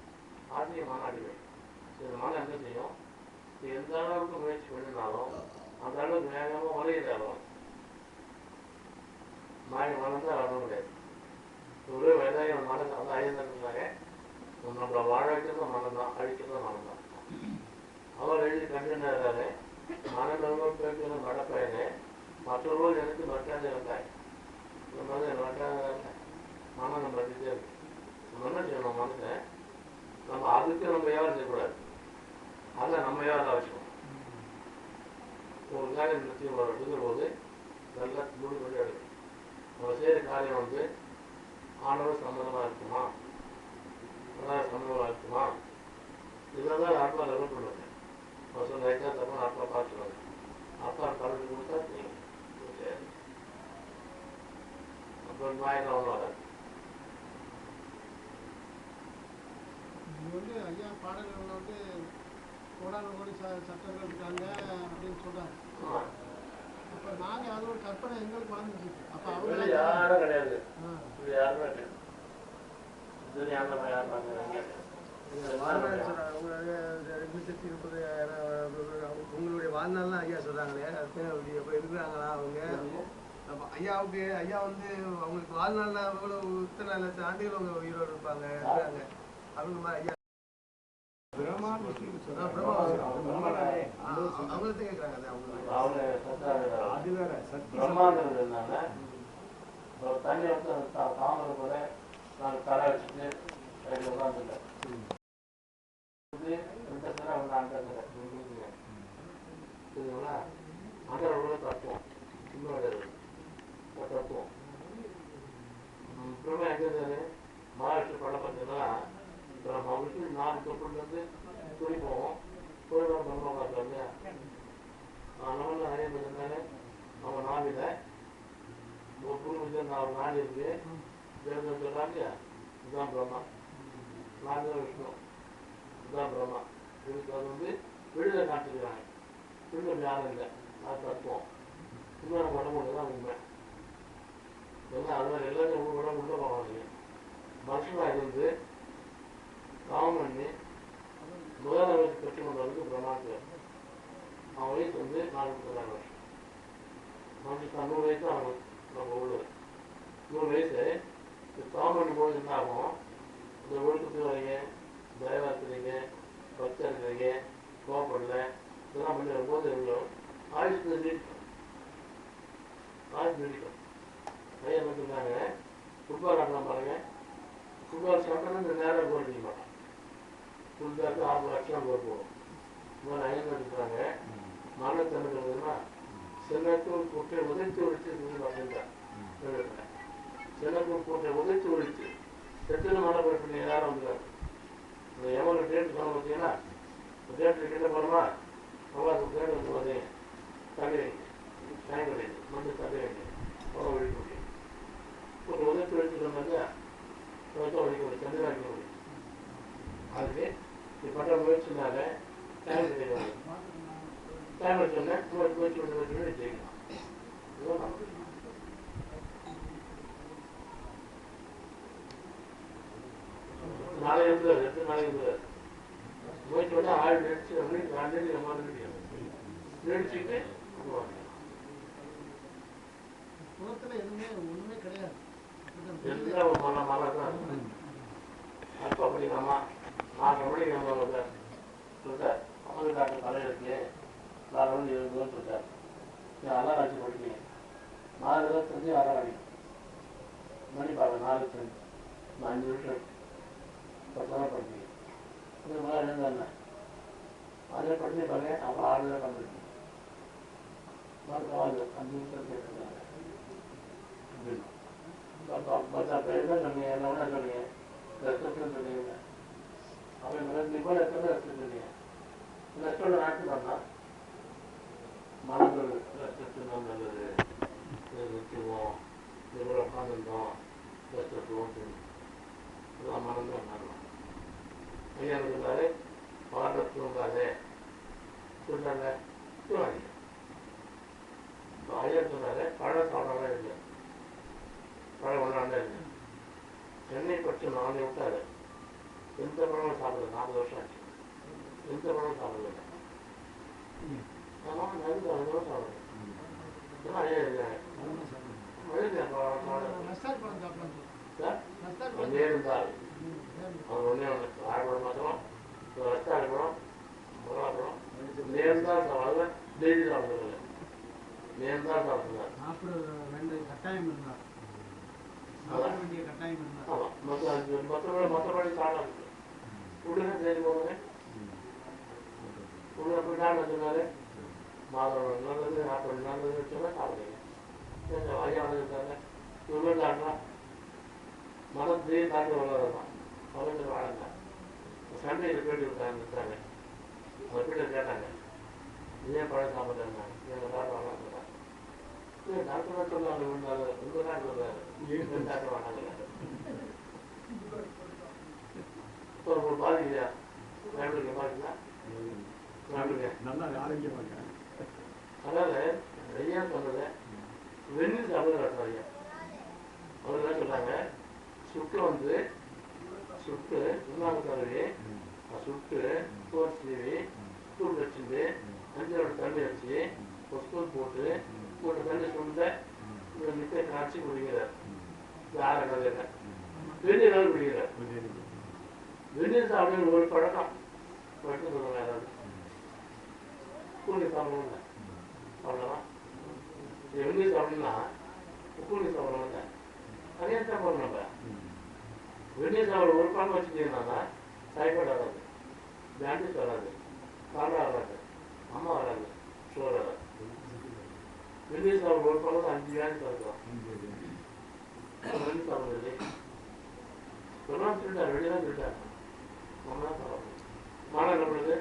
ஆசையை மன அடிமை. சரி, மனம் என்ன செய்யும்? எந்த அளவுக்கு முயற்சி பண்ணினாலும் அந்த அளவுக்கு வேகமாக வளையிறாலும் மாய மனம் தான் வரணும் கிடையாது. ஒரே வயதாக மனம் வந்து ஐந்தாங்க நம்மளை வாழ வைக்கிறது மனம் தான், அழிக்கிறது மனம் தான். அவர் எழுதி கண்டிருந்தாரு, மனநலம் பேசுகிற நடப்பயனே மற்றவர்கள் எனக்கு மட்டாத இருந்தாய். இந்த மாதிரி மட்டாத மனம் நம்ம வச்சுட்டே இருக்கு. நம்ம என்ன செய்யணும்? மனசை நம்ம அதுக்கு நம்ம வியாபாரம் செய்யக்கூடாது, அதை நம்ம வியாபாரம் வச்சுக்கணும். ஒரு காரியம் நிச்சயம் எடுக்கிற போது நல்லா முழு பண்ணி எடுக்கணும். நம்ம செய்கிற காரியம் வந்து ஆண்டவர் சம்மந்தமாக இருக்குமா, அதாவது சம்மந்தமாக இருக்குமா, இதெல்லாம் ஆத்மா லெவல் பண்ணுவாங்க. நம்ம சொன்ன தப்பா ஆத்மா பார்த்துருவாங்க. ஆத்மா கலந்து கொடுத்தா செய்யும். அப்புறம் மாயெல்லாம் ஒன்றும் வராது. இது வந்து ஐயா பாடல்கள் வந்து கோடான கோடி சட்டங்கள் இருக்காங்க அப்படின்னு சொல்றாங்க. அப்ப நாங்க அதோட கற்பனை எங்களுக்கு வளர்ந்துச்சு. அப்ப அவங்க யாரும் கிடையாது, யாருமே கிடையாது. உங்களுடைய வாழ்நாள்லாம் ஐயா சொல்றாங்களே, அப்ப இருக்கிறாங்களா அவங்க? ஐயாவுக்கு ஐயா வந்து அவங்களுக்கு வாழ்நாள்ல எவ்வளவு இத்தனை லட்சம் ஆண்டுகள் அவங்க உயிரோடு இருப்பாங்க இருக்காங்க. அவங்க மாதிரி ஐயா அவங்கள்ட்ட கேட்கறாங்க. தண்ணி வந்து தாமரை கூட நாங்கள் தலை வச்சுட்டு உட்காந்துட்டேன். சரிங்களா? அங்கே தத்துவம் இன்னொரு தத்துவம். இப்பவே எங்கே இருந்தாரு மகாராஷ்டிர படம் பார்த்தீங்கன்னா, இப்போ நம்ம விட்டு 4 தொப்புலேருந்து துணி போவோம். துணிதான் பிரம்ம பார்க்கலாம் இல்லையா? நம்மளாம் நிறைய பேர் இருந்தாரு. நம்ம நாவில ஒரு குடும்பத்தில் 4 நாடு இருக்கு. தேவதன் சொல்றாங்க இல்லையா? இதுதான் பிரம்மா, நான் தான் விஷ்ணு, இதுதான் பிரம்மா. இதுக்கு அது வந்து விடுதலை காட்டுக்கிறாங்க. விடுதலை யாரும் இல்லை, அது தத்துவம். இன்னொரு உடம்பு தான் உண்மை. ஏன்னா அது மாதிரி எல்லாரும் உடம்பு உள்ள போவாங்க. மனுஷனாக இருந்து காமம் பண்ணி முதல் வயசு கட்சி கொண்டவருக்கு பிரம்மாக்கு அவன் வயசு வந்து 46 வருஷம். மனுஷன் 100 வயசு ஆகும். நம்ம உள்ளது 100 வயசு காமம் பண்ணும்போது என்ன ஆகும்? இந்த ஒழுக்கத்துக்கு வரீங்க, தயவாத்துறீங்க, பக்தா இருக்கிறீங்க, கோபப்படல, இதெல்லாம் பண்ணி வரும்போது எவ்வளோ ஆயுஷ் நீடிக்கும். ஆயுஷ் நீடிக்கும். நிறைய என்ன சொல்றாங்க, ஃபுட்பால் ஆடலாம் பாருங்க. ஃபுட்பால் சாப்பிட்டோன்னா இந்த நேரம் கோல் அடிக்க மாட்டான். ஃபுட்பாலுக்கு 6 லட்சம் கோல் போடும். இன்னொரு ஐயன் இருக்கிறாங்க, மன தன்மைன்னா சென்னத்தூர் கூட்டை உதச்சி ஒழிச்சு அப்படின்றான். சென்னத்தூர் கூட்டை உதச்சி ஒழிச்சு செட்டில் மழை போட்டு யாரும் வந்துடுறாரு. இந்த எவ்வளோ டேட்டு சொன்ன பார்த்தீங்கன்னா, டேட்டு கிட்ட போனோமா அவ்வளோ டேட்டு வந்து பார்த்தீங்க தண்ணி வைங்க, டேங்க் கிடையாது, மண்ணு தண்ணி வைங்க, அவ்வளோ ஒழிக்க முடியும். ஒரு உதச்சி ஒழிச்சு சொன்னாக்கா ஒழிக்க முடியும், தண்ணி வைக்க முடியும். அதுக்கு நீ பண்ணுற முயற்சினால டேங்க் கிடையாது. டைம் சொன்னேன் முயற்சி பண்ணி ஜெயிக்கலாம். இதுதான் நமக்கு நாளை இருந்தார் 8 நாளைக்கு இருந்தார் முயற்சி பண்ணி ஆள் நடிச்சு ஆல்ரெடி நம்ம நடிச்சுட்டு குளத்துல எதுவுமே ஒண்ணுமே கிடையாது. எல்லாம் மலை மலை தான் அப்போ அப்படி நம்ம 4 மணிக்கு நம்ம சொல்லிட்டார் அமது டாக்டர் தலையிருக்கு 4 மணி 7 சொல்லிட்டார். அலாரம் வச்சு படிப்பீங்க 4:25 அலாரம் அடிக்கும் மணி பார்க்க 4:25 5 நிமிஷம் 10 நாள் படிப்பீங்க. இந்த மாதிரி எழுந்தாங்க அதே படிச்சு பாருங்க அப்புறம் 6 தான் பண்ணிருக்கீங்க மறுக்காவது 5 நிமிஷம் கேட்டுருக்காங்க என்ன சொன்னீங்க என்ன சொன்னீங்க ரெஸ்ட்ரிக்ஷன் சொன்னீங்க அவங்க இப்போ எத்தனை ரெஸ்ட்ரிக்ட் சொன்னீங்க ரெஸ்டோட நாட்டு பண்ணா மனது ரெஸ்ட்ரிக்ஷன் தான் நல்லது நிற்குவோம் இவ்வளோ உட்காந்துருந்தோம் ரெஸ்ட்ரிக்டுவோம் இதெல்லாம் மனது பண்ணலாம் ஐயா இருந்தாரு பாட தூங்காதே சொன்னாங்க தூங்காதீங்க ஐயா சொன்னாரு பழம் சாப்பிடாதான் இல்லை பழம் ஒன்றாண்டே இல்லை சென்னை பட்சம் 4 விட்டாரு எந்த பழமும் சாப்பிடல 40 வருஷம் ஆச்சு எந்த பழமும் சாப்பிடல ஆமாம் நெருங்க 2 வருஷம் சாப்பிடல இதெல்லாம் ஐயா இருக்காங்க ஒன்னே இருந்தால் அவர் ஒன்றே ஒன்று ஆறுபடம் மாதம் ரஸ்தாடுபடம் முறாப்படம் நேர்ந்தால் சாப்பிடாத டெய்லி சாப்பிடுறது நேர்ந்தால் சாப்பிடுறாரு கட்டாயம் இருந்தார் கட்டாயம் இருந்தார். ஆமாம் மற்றபடி சாப்பிடாது உடனே சரி போடுங்க உடனே போய் டாக்டர் சொன்னாரு மாதம் நல்லது 40 நல்லது சொன்னால் சாப்பிடுங்க ஐயா இருக்காங்க இவ்வளோ டாக்டரா மனத்தையே தாண்டி வளரதான் அவங்க வாழங்க சண்டையில் கேட்டு இருக்காங்க அவங்க கிட்ட கேட்டாங்க ஏன் பழம் சாப்பிட்றாங்க எங்கள் டாக்டர் வாழாங்க டாக்டர் சொல்லாங்க இருந்தாலும் உங்கள் டாக்டர் சொல்றாரு டாக்டர் வாழாங்க ஒரு பாதிக்கலையா டாக்டருக்கு பாதிக்கல டாக்டருக்கு நல்லா ஆரோக்கியமாக அதாவது ஐயா சொன்னது வெந்நீர் சாப்பிடுறாரு ஐயா அவர் என்ன சொல்றாங்க சுட்டு வந்து சுட்டு சுண்ணாம்பு தடவி சுட்டு தோல் சீவி தூள் வச்சுட்டு 5 தண்ணி வச்சு ஒரு ஸ்பூன் போட்டு 3 தண்ணி சுண்ட நிற்க காய்ச்சி குடிக்கிறார் யாரை வெந்நீர் குடிக்கிறார் வெந்நீர் சாப்பிடுற ஒரு பழக்கம் மட்டும் சொல்லுங்க யாராவது கூலி சாப்பிடணும் அவ்வளோதான் வெந்நீர் சாப்பிடணும்னா கூலி சாப்பிடணும் அதே தான் போகணும் நம்ம வெந்நீர் சாப்பிட ஒரு பங்கு வச்சுட்டீங்கன்னா டைஃபாய்டு வராது பேண்டேஜ் வராது காலரா வராது அம்மா வராது சுகர் வராது வெந்நீர் சாப்பிட ஒரு பங்கு 5 வியாதி தடுக்கலாம் வெந்நீர் சாப்பிடுறது இல்லை சொல்லாம் சொல்லிட்டார் வெளியெல்லாம் சொல்லிட்டார் நம்ம தான் சாப்பிடணும் மாலை என்ன பண்ணுறது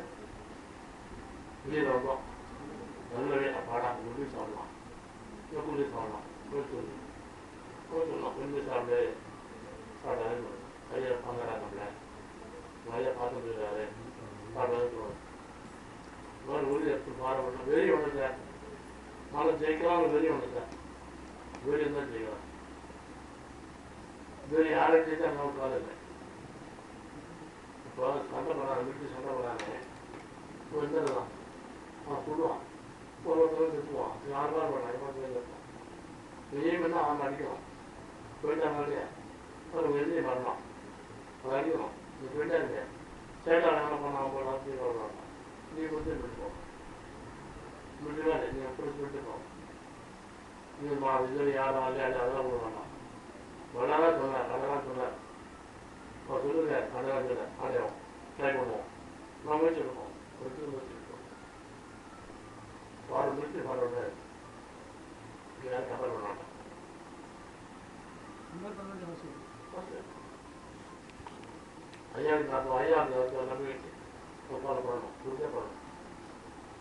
வெளியில் வந்தோம் நல்ல பாடா குடி சாப்பிடலாம் குடி சாப்பிடலாம் சொல்லலாம் வெந்நீர் சாப்பிடு சாப்பிடாது ஐயா பங்காராங்கல்ல ஐயா பார்த்து போயிடுறாரு சாப்பிடாது சொல்லணும் உறுதி எடுத்து பாருங்க வெளியே ஒன்று சார் மழை ஜெயிக்கலாம் வெளியே ஒன்று சார் வெளியே தான் ஜெயிக்கலாம் வெளியே யாரை ஜெயிச்சா நமக்கு வேலை இல்லை இப்போ சண்டை போடுறாங்க வீட்டு சண்டை போடுறாங்க இப்போ இருந்துடலாம் அவன் சொல்லுவான் ஒருத்தர் திட்டுவான் 6 பேர் போடுறாங்க நீயும் என்ன அவன் அடிக்கணும் போயிட்டாங்க இல்லையா ஒரு வெளியே வரலாம் அது அடிக்கணும் நீ போயிட்டா இல்லையா சேட்டால் என்ன பண்ணாமல் போடலாம் தீ வரலாம் நீ கொடுத்து விட்டுப்போம் விட்டுவா இல்லை நீ எப்படி விட்டுப்போம் நீ இதில் யாரும் விளையாடி அதெல்லாம் போட வேண்டாம் விளையாட சொன்னார் அதெல்லாம் சொன்னார் அவர் சொல்லுங்க அதெல்லாம் சொல்ல அடையோம் ட்ரை பண்ணுவோம் நான் முயற்சி எடுப்போம் முயற்சி எடுப்போம் வாரம் முடிச்சு பாருங்க யாரும் கவர் பண்ண மாட்டேன் ஐயாவுக்கு நான் ஐயாவுக்கு நம்பிக்கை ஃபாலோ பண்ணணும் புரிஞ்சே பண்ணணும்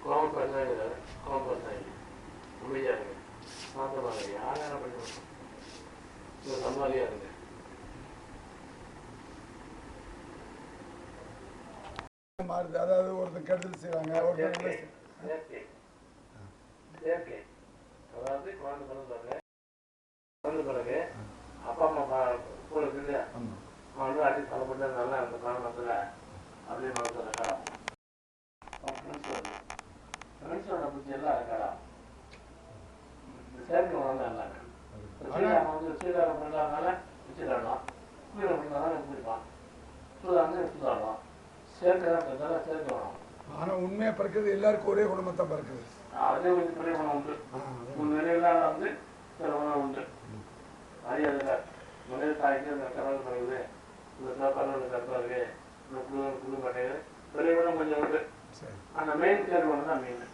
கோவம் பண்ணாங்க கோவம் பண்ணாங்க அமைதியாக இருங்க சாந்தமாக இருங்க யாரும் பண்ணணும் சம்பாதியாக இருங்க மாறுது. அதாவது ஒருத்தர் கெடுதல் செய்வாங்க ஒருத்தர் சேர்க்கை. அதாவது குழந்தை பிறந்த பிறகு அப்பா அம்மா கூட இருக்கு இல்லையா, அவன் வந்து அடி தலைப்பட்டதுனால அந்த காரணத்தில் அப்படியே மனசில் இருக்கலாம். ஃப்ரெண்ட்ஸோட புத்தி எல்லாம் இருக்கலாம். சேர்க்கை உணர்ந்து எல்லாமே சீடாரம் வந்து சீடாரம் பண்ணாதனால வச்சுடாடலாம், கீழே பண்ணாதான் பிடிப்பான், சூடாந்து எடுத்துடாடலாம். சேர்க்கை தான் இருந்தாலும் சேர்க்கை வேணும். ஆனால் உண்மையாக பிறக்கிறது எல்லாருக்கும் ஒரே குடும்பத்தான் பிறக்குது. அதே கொஞ்சம் பெரிய குணம் உண்டு. நிலையெல்லாம் வந்து சில உணவு உண்டு. அறியாதுல முதல் தாய்க்கு இந்த கடவுள் பண்ணுது, இந்த கடவுள் கட்டுறது, இந்த புழு கட்டையுது, பெரிய குணம் கொஞ்சம் உண்டு. அந்த மெயின் தேர்வு ஒன்று தான் மெயின்.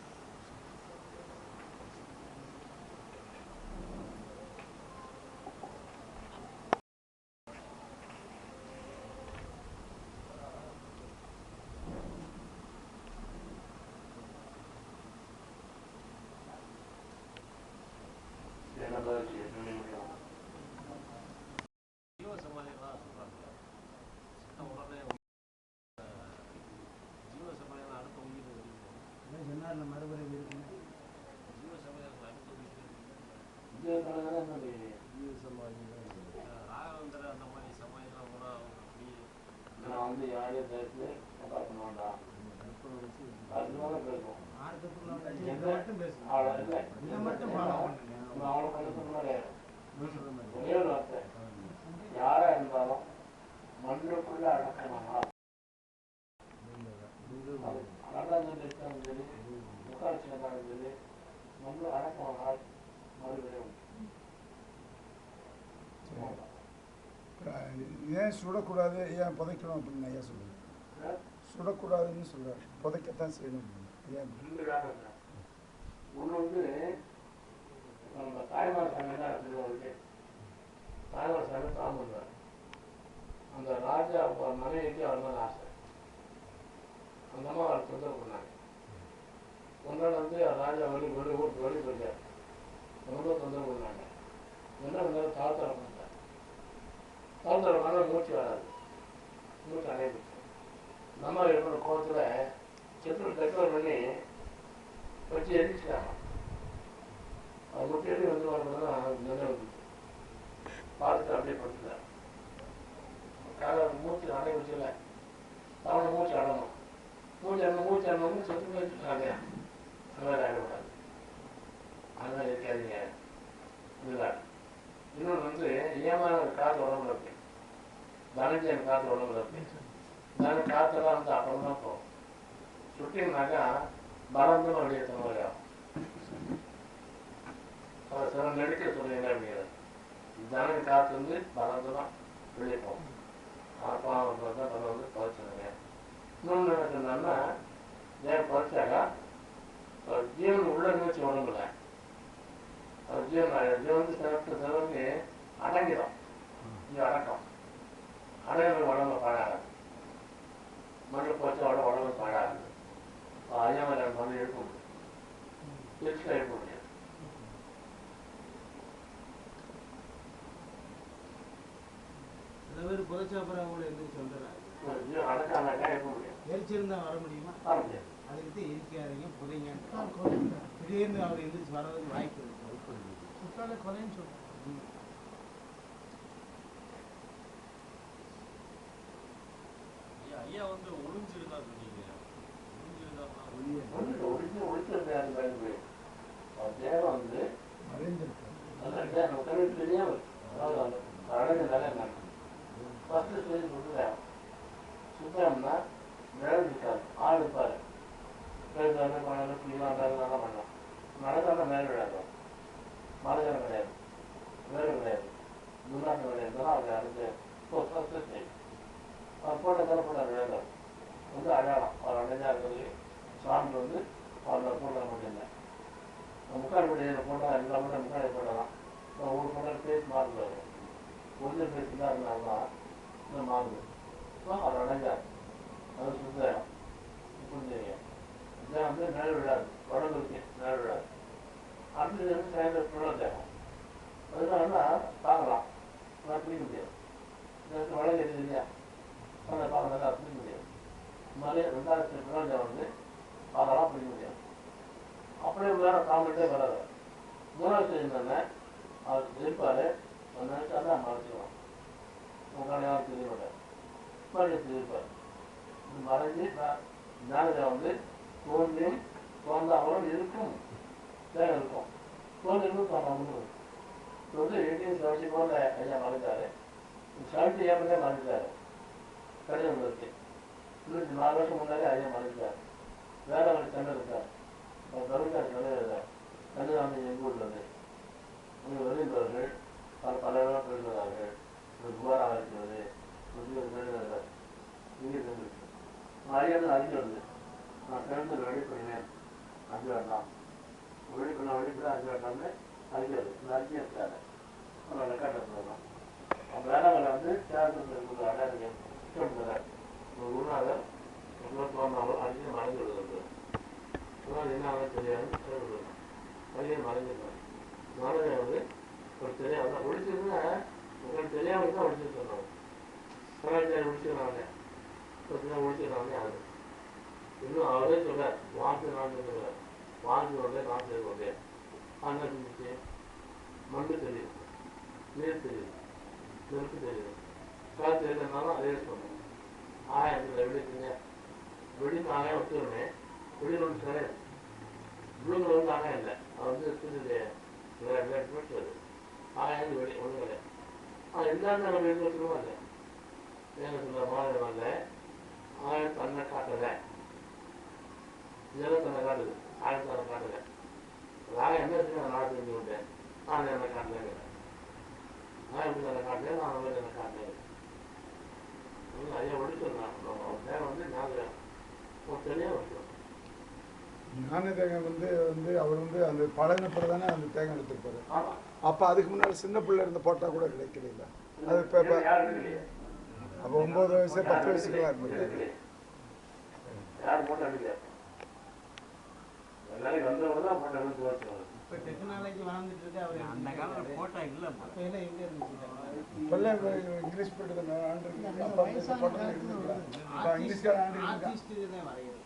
நான் வந்து யாரையும் சேர்த்து பார்க்க மாட்டான், அதுதான் பேசுவோம். அவ்வளோ இல்லை, அவளை பண்ணுறது முன்னாடி ஒரே ஒரு வார்த்தை, யாரா இருந்தாலும் மண்ணுக்குள்ள அடக்கணுமா, அடங்காந்து இருக்காலும் சரி, முக்காட்சி இருந்தாலும் சரி, மண்ணு அடக்கணும்னால் மறுபடியும் ஏன் சுடக்கூடாது, ஏன் புதைக்கணும் அப்படின்னு ஐயா சொல்லுவார். சுடக்கூடாதுன்னு சொல்கிறார், புதைக்கத்தான் செய்யணும். ஏன் ஒன்று வந்து நம்ம தாய்மார் சாமி தான் இருக்கு. தாய்மார் சாமி தான் பண்ணுவார். அந்த ராஜா மனைவிக்கு அவர் தான் ஆசை. அந்த அம்மா அவர் தொந்தரவு பண்ணாங்க. ஒரு நாள் வந்து ராஜா வெளி போயிட்டார், ரொம்ப தொந்தரவு பண்ணாங்க. என்ன பண்ணாலும் தாழ்த்தர பண்ணார். தாழ்த்தர பண்ணால் மூச்சு வராது, மூச்சு அடையாது. நம்ம இருக்கிற கோவத்தில் செத்து டெக்கர் பண்ணி வச்சு எரிச்சிட்டாங்க. அது முட்டி வந்து வரதான் நிலை வந்துச்சு. பார்த்துட்டு அப்படியே படுத்துட்டார். காலை மூச்சு அடை வச்சுல அவனை மூச்சு அடணும். மூச்சு அடணும் செத்து வச்சுட்டாங்க. அந்த மாதிரி ஆகிடக்கூடாது, அந்த மாதிரி இருக்காதீங்க. இதுதான் இன்னொன்று வந்து ஏமான காற்று உடம்புல இருக்கு, தனஞ்சன் காற்று உடம்புல இருக்கு. நான் காற்றெல்லாம் வந்து அப்புறம் தான் போகும். சுட்டினாக்கா பலந்து அப்படியே தன்மையா அவர் சில நெடுக்க சொன்னீங்க அப்படிங்கிறது. தனங்க காற்று வந்து பலந்து தான் வெளியே போகும். அப்பா தான் தன்னை வந்து பறிச்சுங்க. இன்னொன்று என்ன சொன்னான்னா, ஏன் பறிச்சாக்கா ஜீவன் உள்ள மூச்சு உடம்புல அவர் ஜீவன் சிலருக்கு அடங்கிடும். இங்கே அடக்கம் அடங்கு உடம்பு பாழாகாது, மண்ணு போச்சோட உடம்பு பாழாகுது. ஐயாமலை மண்ணு எழுப்ப முடியும், திருச்சியில் எழுப்ப முடியாது. சில பேர் புதைச்சாப்புறம் கூட எந்திரிச்சு வந்துடுறாங்க. அடக்கானாக்கா எழுப்ப முடியும், எரிச்சிருந்தா வர முடியுமா? வர முடியாது. அதுக்கு எரிக்காதீங்க, புதைங்க. திடீர்னு அவர் எந்திரிச்சு வர்றதுக்கு வாய்ப்பு இருக்கு. கொலைன்னு சொல்றாங்க. ஐயா வந்து ஒளிஞ்சிருந்தா சொன்னீங்க, ஒழிச்சிருந்தாரு தேவை வந்து கருவிலேயே அழகுனால என்ன ஃபஸ்ட்டு ஸ்டேஜ் சுற்றுவேன். சுத்தம்னா நிழல் இருக்காது, ஆள் இருப்பார். பேசுவாங்க, பண்ணாலும் கிளீனாக நல்லா பண்ணலாம். நடக்காம மேல் விழாது, மலையாளம் கிடையாது, வேறு கிடையாது, துர்நாட்டம் கிடையாது. அவங்க அடுத்து ஃபஸ்ட்டு ஸ்டேஜ் அவர் போட்ட தலைப்பட விழாதான் வந்து அடையாளம். அவர் அடைஞ்சா இருக்கிறது சாமி வந்து அவர் போட்டா மட்டும் இல்லை. முக்கால் வீடியில் போட்டால் எல்லா மட்டும் முக்காடி போடலாம். ஒரு போட்டால் பேஸ் மாறுது, ஒரிஜினல் பேஸ் தான் இருந்தால்தான் இந்த மாறுது. அவர் அடைஞ்சார், அது சுத்தம் இப்படி தெரியும். இதான் வந்து நிழல் விழாது, உடம்பு இருக்கு நிழல் விழாது. அடுத்தது வந்து சேர்ந்து புழல் தேவை. அதனால பார்க்கலாம், நான் பிடிக்க முடியாது. எனக்கு வழங்க எது இல்லையா, அதை பார்க்கறதா பிடிக்க முடியாது. மலையை 2000 புழல் வந்து அதெல்லாம் பிடிக்க முடியாது. அப்படியே வேற காமெண்டே வராது. மூணாவது ஸ்டேஜ் என்னன்னா அவர் இருப்பார், ஒரு நினைச்சா தான் மறைச்சிடுவோம். உங்களால் யாரும் தெரிய மாட்டார், மறுபடியும் இருப்பார். மறைஞ்சி ஞானதேவன் வந்து தோன்றியும் தோன்றாமலும் இருக்கும், தேவை இருக்கும், தோன்றியும் தோன்றாமலும். இப்போ வந்து 1874 ஐயா மறைஞ்சாரு, 78 மறைஞ்சாரு. கடிதம் இருக்கு, 4 வருஷம் முன்னாலே ஐயா மறைஞ்சார். வேற ஒரு சென்னை இருக்கார், அவர் கருத்தார் தலைவர். கடிதம் வந்து எங்கள் ஊரில் இருந்து வெளியிட்டவர்கள் பல இடம் எழுதுகிறார்கள். புகாராக இருக்கிறது, எழுதுகிறார். இங்கே தெரிஞ்சிருக்கு ஐயா வந்து அறிக்கை வருது, நான் பிறந்து வெளிப்படுவேன், அஞ்சு வேண்டாம், வெளிப்பட 5 வேண்டாம்னு அறிக்கை வருது. இந்த அறிக்கையை இருக்காரு நம்ம ரெக்கார்ட் எடுத்துக்கலாம். அப்போ வேளாங்கல்ல வந்து தேர்தல் அடையாளம் சொல்லுறார். ஒரு குருநாதர் தோன்றாலும் அறிக்கை மறைந்து விடுறது. என்ன ஆக தெரியாது சொல்லுறது, அறிக்கை மறைஞ்சிருக்காரு. நானே வந்து ஒரு தெரியாது ஒழிச்சிருந்தா உங்களுக்கு தெரியாமல் தான் ஒழிச்சிட்டு சொன்னாங்க. கலாச்சாரம் ஒழிச்சுக்கிறாங்க, ஒழிச்சுக்கிறாங்க. யாரு இன்னும் அவரே சொல்றார், வாக்கு நான் சொல்லுவார், வாக்கு வரல நான் செய்ய அண்ணன் இருந்துச்சு. மண்ணு தெரியும், நீர் தெரியுது, நெருப்பு தெரியுது, காசு தெரியுதுனாலும் அதே சொன்னோம். ஆயிரத்தில் வெடிச்சுங்க, வெடிச்சு ஆகாயம் வச்சுருமே, வெளியில் ஒன்று கிடையாது. இவ்வளோ வந்து ஆகாயம் இல்லை, அது வந்து இருக்குது ஆகாயம் வெடி ஒன்றும் கிடையாது. எல்லாருமே நம்ம எது வச்சுருவோம் இல்லை, ஏன்னு சொல்ல மாதிரி இல்லை. ஆயிரம் தன்னை காட்டலை, ஜலம் தன்னை காட்டுது, ஆயிரம் தன்னை காட்டலை. ஆகாயம் என்ன வச்சுருக்கேன், நான் தெரிஞ்சு விட்டேன், நான் என்னை காட்டலைங்க. நான் எப்படி தன்னை காட்டல, நான் வந்து என்னை காட்டலை. ஐயா ஒழிச்சிருந்தான். தேவை வந்து நாங்கள் தெளிவாக வச்சோம். ஞான தேங்காய் வந்து அவர் வந்து அந்த பழகினப்பட தானே அந்த தேங்காய் எடுத்துருப்பாரு. அப்போ அதுக்கு முன்னாடி சின்ன பிள்ளை இருந்த போட்டா கூட கிடைக்கல. அது இப்போ அப்போ 9 வயசு 10 வயசுக்கெல்லாம் இருந்தது. இப்போ டெக்னாலஜி வளர்ந்துட்டு இருக்கு. அவர் அந்த காலத்தில் போட்டா இல்லை, அப்போ எல்லாம் எங்கே இருந்துச்சு? இப்போல்லாம் இங்கிலீஷ் போட்டு தான் இங்கிலீஷ்கார ஆர்டிஸ்ட் தான் வரைகிறது.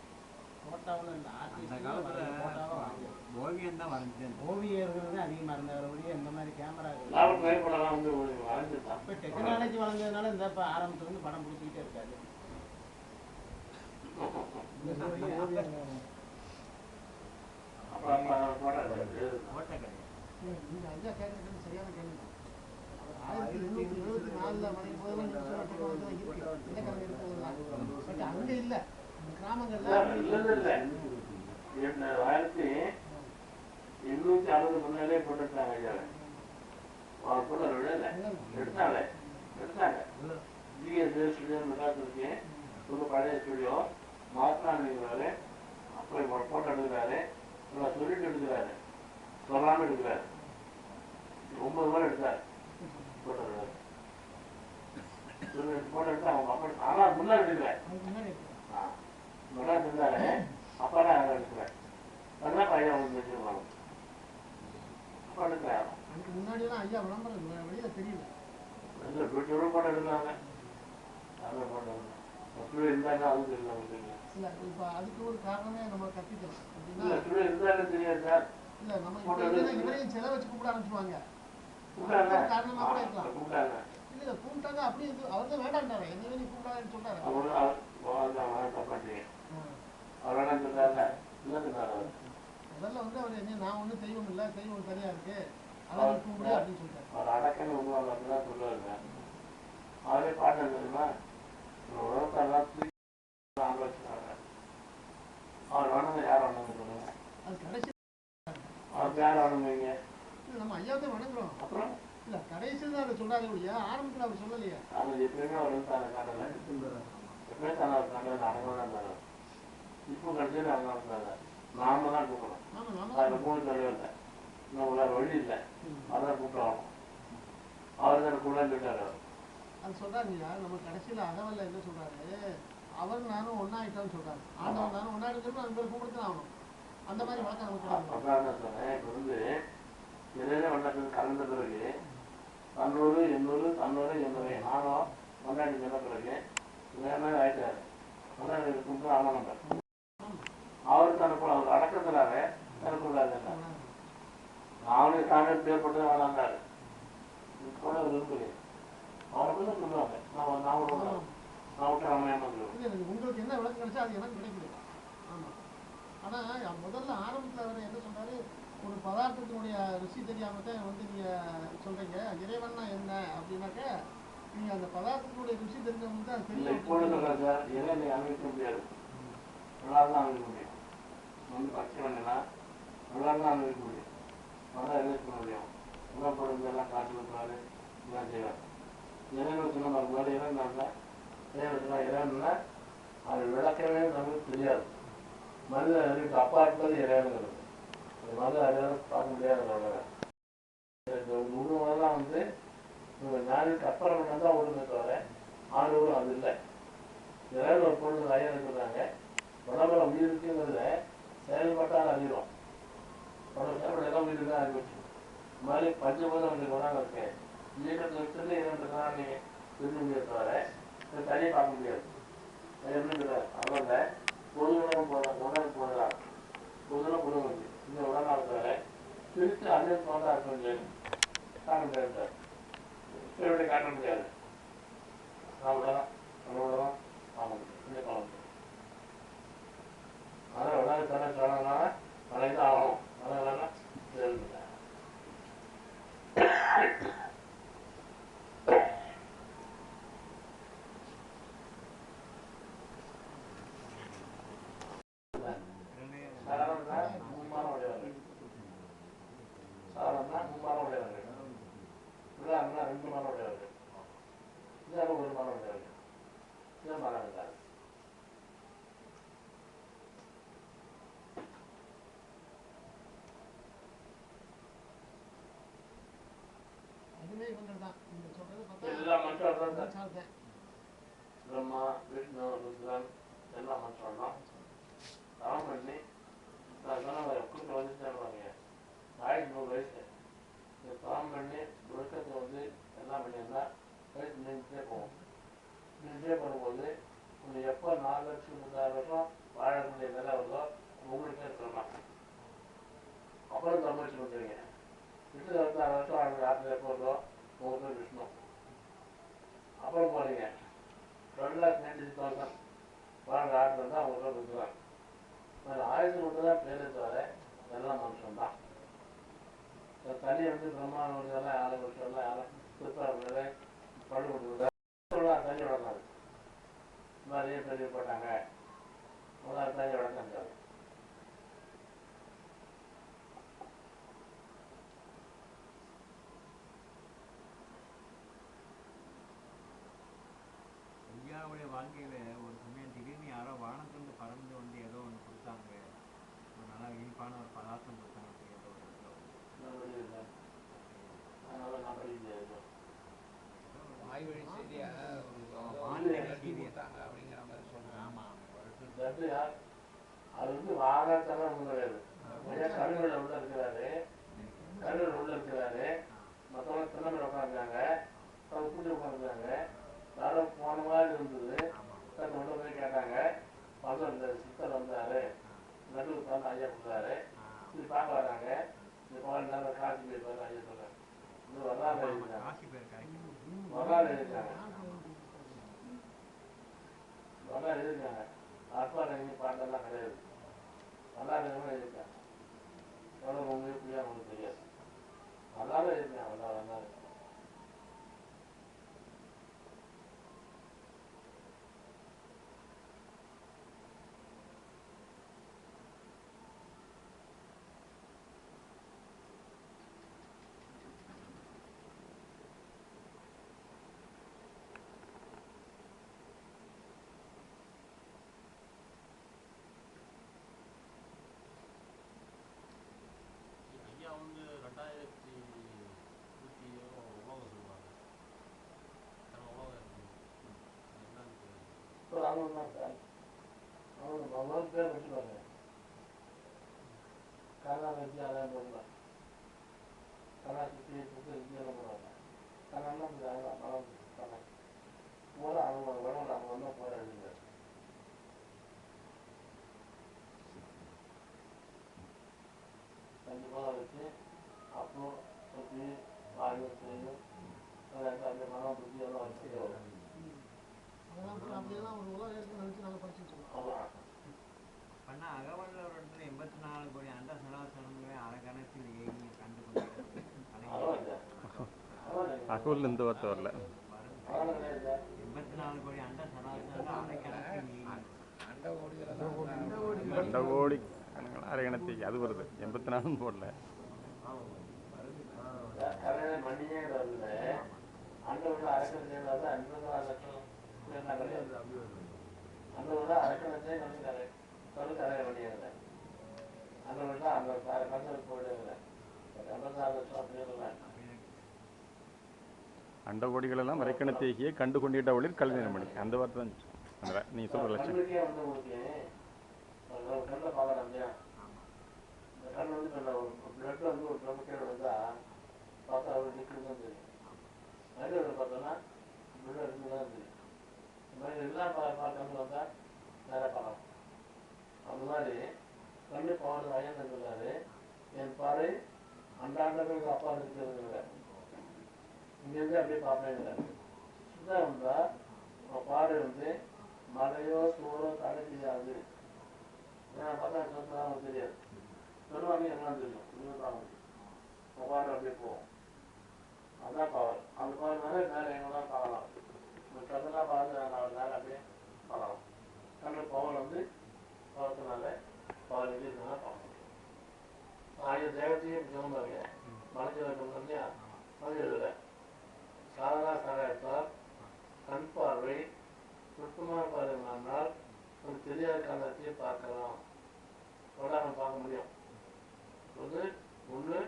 போட்டாவும் இல்லை, ஆர்டிஸ்ட் ஓவியம் தான் வரைஞ்சேன். ஓவியர்கள் தான் அதிகமாக இருந்தவர்களுடைய இந்த மாதிரி கேமரா. இப்போ டெக்னாலஜி வளர்ந்ததுனால இந்த இப்போ ஆரம்பத்துலேருந்து படம் பிடிச்சிக்கிட்டே இருக்காது. இந்த ஐயா கேட்கறது சரியான கேள்வி. 1874 மணி போதெல்லாம் இருக்கு, இலக்கணம் இருக்கிறதுலாம். பட் அங்கே இல்லை, இந்த கிராமங்கள்ல 1860 முன்னாலே போட்டுட்டாங்க ஐயாவை. எடுத்தாங்க ஜிஎஸ் ஸ்டுடியோ மெட்ராஸ் ரொம்ப பழைய ஸ்டுடியோ மாத்திராங்க. அப்போ போட்டோ எடுக்கிறாரு, சொல்லிட்டு எடுக்கிறாரு, சொல்லாமல் எடுக்கிறாரு. 9 முறை எடுத்தார் போட்டோ எடுத்தார். போட்டோ எடுத்து அவங்க அப்பா, ஆனால் முன்னாடி எடுக்கிறேன் முன்னாடி இருந்தாரு, அப்பா தான் எடுக்கிறேன். அதெல்லாம் ஐயா வந்து வச்சுருவாங்க, அப்பா எடுக்கிறேன். அதுக்கு முன்னாடியெல்லாம் ஐயா விளம்பரம் வெளியில் தெரியல. இல்லை வீட்டோட போட்டோ எடுக்கிறாங்க, அதை போட்டோ இருந்தாங்க, அதுவும் தெரியல. இல்லை இப்போ அதுக்கு ஒரு காரணமே நம்ம கற்பிக்கலாம் அப்படின்னா. இல்லை இருந்தாலும் தெரியாது சார். இல்லை நம்ம இவரையும் செலவு வச்சு கூப்பிட ஆரம்பிச்சுவாங்க, காரணமாக கூட இருக்கலாம். கூப்பிட்டாங்க, இல்லை கூப்பிட்டாங்க, அப்படி அவர் தான் வேண்டாண்டாரு, என்ன நீ கூப்பிடாதுன்னு சொன்னாரு. முதல்ல வந்து அவர் என்ன, நான் ஒன்றும் தெய்வம் இல்லை, தெய்வம் தனியாக இருக்கு, அதை கூப்பிடு அப்படின்னு சொல்லிட்டாரு. அவர் அடக்கன்னு தான் சொல்லுவாங்க. அவரே பாட்டு தெரியுமா, அவர் வணங்க யார் வணங்க சொல்லுங்க, அது கடைசி அவர் யார் வணங்குவீங்க? நம்ம ஐயாவை வணங்குறோம். அப்புறம் இல்லை கடைசியில் தான் அதை சொல்றாரு ஒழியா, ஆரம்பத்தில் அவர் சொல்லலையா. அது எப்பயுமே அவர் வந்து அதை காட்டலை, எப்பயுமே தான் அவர் காட்டல, அடங்க தான் இருந்தாங்க. இப்போ கடைசியில் அவங்க இருந்தாங்க, நாம தான் கூப்பிடணும். அதில் மூணு தலைவர் இல்லை, இன்னும் வேறு வழி இல்லை, அதான் கூப்பிட்டு அவர் தான் கூட சொல்லிட்டாரு. அது சொல்றாருங்கய்யா, நம்ம கடைசியில் அகவல்ல என்ன சொல்றாரு, அவர் நானும் ஒன்னாயிட்டோம்னு சொல்றாரு. ஆண்டவன் நானும் ஒன்னாயிட்டு அந்த பேர் கூப்பிட்டு ஆகணும். அந்த மாதிரி வழக்கம் நமக்கு அதான் சொன்னேன். இப்போ வந்து நிறைய வண்ணத்தில் கலந்த பிறகு 90 80 90 80 நானும் கொண்டாடி சொன்ன பிறகு வேற ஆயிட்டாரு. கொண்டாடி கும்பிட்டு ஆகணும். அவர் தனக்குள்ள அவர் அடக்கத்தினால தனக்குள்ளாது நானும் பேர்பட்டு வேணாண்டாரு இப்போ விரும்புகிறேன் அவனுக்கு தான் சொல்லுவாங்க நான் விட்டு ராமாயணம் சொல்லுவேன். இல்லை உங்களுக்கு என்ன விளக்கம் கிடைச்சா அது எனக்கு கிடைக்கல. ஆமாம். ஆனால் முதல்ல ஆரம்பத்தில் அவர் என்ன சொன்னார், ஒரு பதார்த்தத்தினுடைய ருசி தெரியாமல் தான் வந்து நீங்கள் சொல்கிறீங்க இறைவன்னா என்ன அப்படின்னாக்க நீங்கள் அந்த பதார்த்தத்தினுடைய ருசி தெரிஞ்சவங்க தான் இல்லை இப்போ தெரியும். சொல்கிறேன் சார் எதை நீ அனுபவிக்க முடியாது நல்லா தான் அனுபவிக்க முடியும். வந்து பச்சை வேணுன்னா நல்லா தான் அனுபவிக்க முடியும். நல்லா எதிர்க்க முடியும். உணவுப்பொருள் எல்லாம் காட்டு வைப்பாரு எல்லாம் செய்வார். இறைவன் சொன்ன மாதிரி இறைவனால இறைவன்னா அது விளக்கவே நமக்கு தெரியாது. மனித அறிவுக்கு அப்பாற்பது இறைவனுங்கிறது அது மனித அறிவாக பார்க்க முடியாத உருவெல்லாம் வந்து ஞானிக்கு அப்புறம் தான் ஒழுங்கு தவிர ஆணூரும் அது இல்லை. இறைவன் ஒரு பொருள் ஐயா இருக்கிறாங்க. உடம்புல உயிர் இருக்குங்கிறத செயல்பட்டால் அறிவோம். செயல்பட எல்லாம் உயிர் தான் அறிவிச்சு. இந்த மாதிரி பஞ்சபூதம் உங்களுக்கு வராங்க இருக்கேன். இயக்கத்தில் இருக்கிறது இரண்டுதான் நீ விரும்ப முடியாது தவிர தனியாக பார்க்க முடியாது. எப்படி அவங்க பொது உணவு போடுறாங்க. பொதுவாக குடும்பம் இந்த உடனாக தவிர பிரித்து அதே போன்றா இருக்க முடியாது. காட்ட முடியாது சார். எப்படி காட்ட முடியாது. அவ்வளோதான் அவ்வளோதான் ஆமாம் இந்த காலம். அதனால் உடனே தர சொல்லணும்னா மழை தான் ஆகணும். அதனால அதுவே இவங்க தான் நீங்கள் சொல்கிறது எல்லா மனுஷன் பார்த்தா பிரம்மா விஷ்ணு ருத்ரன் எல்லா மனுஷன் தான் தவம் பண்ணி நான் சொன்ன கூட்டு வந்துட்டாங்க 100 வயசு இந்த தவம் பண்ணி ஒழுக்கத்தை வந்து எல்லாம் பண்ணியிருந்தா வயசு நின்றுட்டே போகும். நின்றுட்டே போகும்போது உங்களுக்கு எப்போ 4,36,000 வருஷம் வாழக்கூடிய நிலை வருதோ உங்களுக்கே சொல்லலாம். அப்புறம் சம்பளிச்சு கொடுத்துருங்க. விட்டு 26 வருஷம் வாழ்க்கை ஆற்றுல எப்போ வருதோ உங்களுக்கு விஷ்ணு. அப்புறம் போறீங்க 12,96,000 வாழ்க்கை ஆற்றுல இருந்தால் அவங்களுக்கு கொடுத்துருவாங்க. ஆயுதம் மட்டும் தான் பேரை தவிர எல்லாம் மனுஷன் தான். தனி வந்து பிரம்மாண்டெல்லாம் 6 வருஷம்லாம் யாரும் திருப்பாடு பழு கொடுத்துருக்காங்க. தனி வளர்ந்தாரு. இந்த மாதிரியே பெரிய போட்டாங்க. முதல்ல தனி வளர்த்தாங்க. ஐயாவுடைய வாழ்க்கையில ஒரு சமயம் திடீர்னு யாரோ வானத்திலிருந்து பறந்து வந்து ஏதோ ஒன்று கொடுத்தாங்க. ஒரு நல்லா இனிப்பான ஒரு பதார்த்தம் கொடுத்தாங்க. ஏதோ ஒரு இடத்துல வாய்வழி செய்தியா அப்படிங்கிற மாதிரி சொல்றாங்க. ஆமா அது வந்து வாகனத்தெல்லாம் கிடையாது. கருங்கல் உள்ள இருக்கிறாரு. கருங்கல் உள்ள இருக்கிறாரு. மற்றவங்க திண்ணமலை உட்காந்துருக்காங்க. அவங்க கூட்டி உட்காந்துருக்காங்க. யாரும் போன மாதிரி இருந்தது. உள்ள போய் கேட்டாங்க. இந்த சித்தர் வந்தாரு. நடுவு பார்த்து ஐயா கொடுத்தாரு. இது பார்க்க வராங்க. இந்த கோவில் நேரம் காட்சி போய் பாரு ஐயா சொல்றாங்க. இது வரலாறு எழுதிருக்காங்க. வரலாறு எழுதிருக்காங்க. வரலாறு எழுதிருக்காங்க. அற்பாரங்க பாட்டெல்லாம் கிடையாது. வரலாறு எழுதிருக்காங்க. எவ்வளோ உண்மையை புரியா உங்களுக்கு தெரியாது. வரலாறு எழுதிருக்காங்க. வரலாறு ஐயா வந்து 2020 உலகம் சொல்லுவாங்க. உலகம் இருக்கு. என்னன்னு அவங்க தான் சார். அவங்க பேர் வச்சுருவாங்க. கண்ணா வச்சு அதான் போடுவாங்க. கண்ணா சுற்றி சுற்றி இந்தியெல்லாம் போடுவாங்க. கண்ணெல்லாம் அதான் மலம் கண்ணா போகிற அவங்க உடம்புல அவங்க வந்து போகிற எழுதுங்க. கண்டிப்பாக வச்சு அப்புறம் சுற்றி வாழ்ந்து அந்த மனம் புத்தி எல்லாம் வச்சுட்டு வரும். அதெல்லாம் அப்படியெல்லாம் ஒரு உலகம் இருக்குன்னு நினச்சி நாங்கள் படிச்சுட்டு இருக்கோம். ஆமாம். பண்ண அகவல்ல ஒரு இடத்துல 84 கோடி அண்ட சராசரங்களே அரைக்கணக்கில் ஏகி கண்டு கொண்டிருக்கிறது. அகவல் இந்த வார்த்தை வரல. 84 கோடி அண்ட சராசரங்கள் அரைக்கணக்கில் ஏகி அண்டகோடி அரைகணத்தி அது வருது. 84 போடல. மண்ணியே வரல அந்த உள்ள அரக்கணத்தை அந்த லட்சம் கிடையாது. அந்த உள்ள அரக்கணத்தை கணக்கு கரைய பண்ணியதில்லை. அந்த உள்ள அந்த கணக்கு போயிடுதில்லை. 84 லட்சம் அப்படியே அண்டகோடிகளெல்லாம் மறைக்கணத்தேகியே கண்டு கொண்டிட்ட ஒளிர் கல்வி மணி அந்த வார்த்தை தான் அந்த நீ சொல்ற லட்சம். கண்ணுக்கே வந்து உங்களுக்கு ஒரு கண்ணில் பார்க்கலாம் இல்லையா? இந்த கண் வந்து பிளட் வந்து ஒரு கிலோமீட்டர் வந்தா பார்த்தா ஒரு நிற்கிறது தான் தெரியும். மனிதர்கள் பார்த்தோன்னா பிளட் இருந்து தான் தெரியும். இந்த மாதிரி எல்லாம் பார்க்கணும் வந்தால் நிறைய பார்க்கலாம். அந்த மாதிரி கண்ணு பவர் ஐயன் சொல்லாரு, என் பாறை அண்டாண்டங்களுக்கு அப்பா இருக்கிறதுங்கிற இங்கேருந்து அப்படியே பார்ப்பேங்கிற சுத்தம் வந்தால் பாறை வந்து மழையோ சோறோ தடை செய்யாது. ஏன்னா பார்த்தா சொன்னா தெரியாது. சொல்லுவாங்க எல்லாம் தெரியும். இன்னும் பாறை அப்படியே போகும். அதுதான் பவர். அந்த பவர் மேலே வேறு எங்கெல்லாம் பார்க்கலாம். இந்த கண்ணெல்லாம் பார்த்து நான் நேரம் அப்படியே பார்க்கலாம். கண்ணு பவர் வந்து பவத்தினால பவர் எழுதினா பார்க்கணும். ஆயிரம் தேவத்தையும் சொன்னாங்க. மலைச்சு வைக்கணும் இல்லையா? அது எழுதலை. சாதனா சாராயத்தால் கண் பார்வை சுத்தமாக பாருங்கன்னால் ஒரு தெரியாத காலத்தையே பார்க்கலாம். நம்ம பார்க்க முடியும். ஒன்று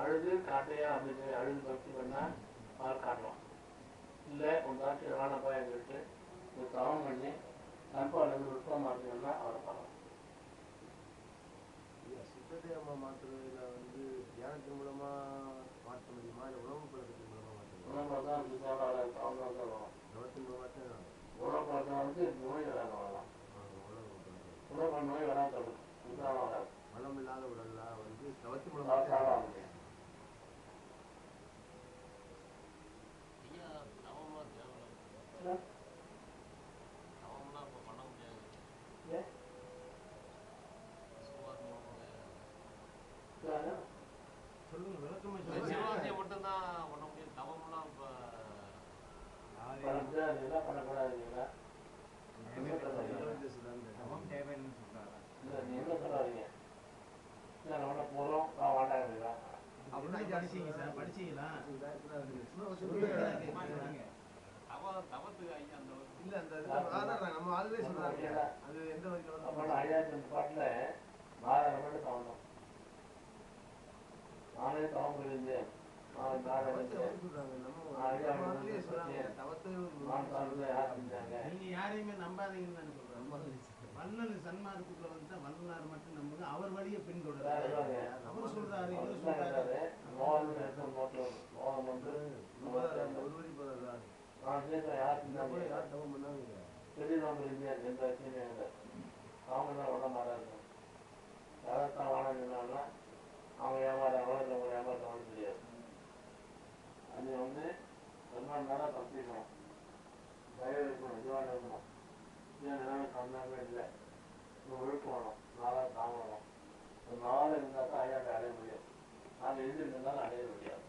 அழுது காட்டையா அப்படின்னு அழுது பக்தி பண்ணால் பால் காட்டலாம். இல்லை உன் காட்டு ராணப்பா எங்கிட்டு ஒரு தவம் பண்ணி கண்பாலேருந்து நுட்பமாக இருந்தீங்கன்னா அவரை பார்க்கலாம். சித்ததேவமா மாற்றுறதுல வந்து தியானத்தின் மூலமா மாற்ற முடியுமா, இல்லை உணவு பழக்கத்தின் மூலமா மாற்ற முடியுமா? உணவு பழக்கம் அவங்க தான் சொல்லுவோம். உணவத்தின் மூலமா தான் உணவு பழக்கம் வந்து நோய் வராது. வரலாம். உணவு நோய் வராது தடுக்கும். இதுதான் வராது. மனம் இல்லாத உடல்ல வந்து தவத்தின் மூலமா ஐயா தவம்லாம் தேவை. தவம்லாம் இப்போ பண்ண முடியாது. சொல்லுங்க, விளக்கமா சிவாசியை மட்டும்தான் பண்ண முடியும். தவம்லாம் இப்போ பண்ணக்கூடாதுங்களா? தவம் தேவைன்னு சொல்றாங்க. இல்லை நீ என்ன சொல்லாதீங்க. நம்ம போகிறோம் நான் வாண்டாங்க. அப்படின்னா படிச்சீங்க சார், படிச்சீங்களா? தவத்துக்கு ஐயா அந்த இல்ல அந்த ஆதாரம் நம்ம ஆளுவே சொல்றாங்க. அது எந்த வகையில் அப்புறம் 5000 பாட்டில் நாலாயிரம் தவணும். நானே தவம் புரிஞ்சேன். நான் நீங்க யாரையுமே நம்பாதீங்கன்னு நான் சொல்றேன். வள்ளல் சன்மார்க்கத்துல வந்து வள்ளலார் மட்டும் நம்புங்க, அவர் வழியை பின்தொடர். அவர் சொல்றாரு, இவர் சொல்றாரு. ஒரு வழி போறாரு. யார் தவம் பண்ணாங்க? அவங்க ஏமாறாங்களோ இல்லை அவங்க ஏமாறாங்களோ தெரியாது. அது வந்து ரொம்ப நேரம் தப்பிக்கணும். தயவு இருக்கணும். இதுவாக இருக்கணும். ஏன் நேரம் கம்மியாகவே இல்லை. ஒழுக்கம் வேணும். நாளாக தாங்கணும். ஒரு நாள் இருந்தால் தான் ஐயாவை அடைய முடியும். நாங்கள் எழுதிருந்தாலும் அடைய முடியாது.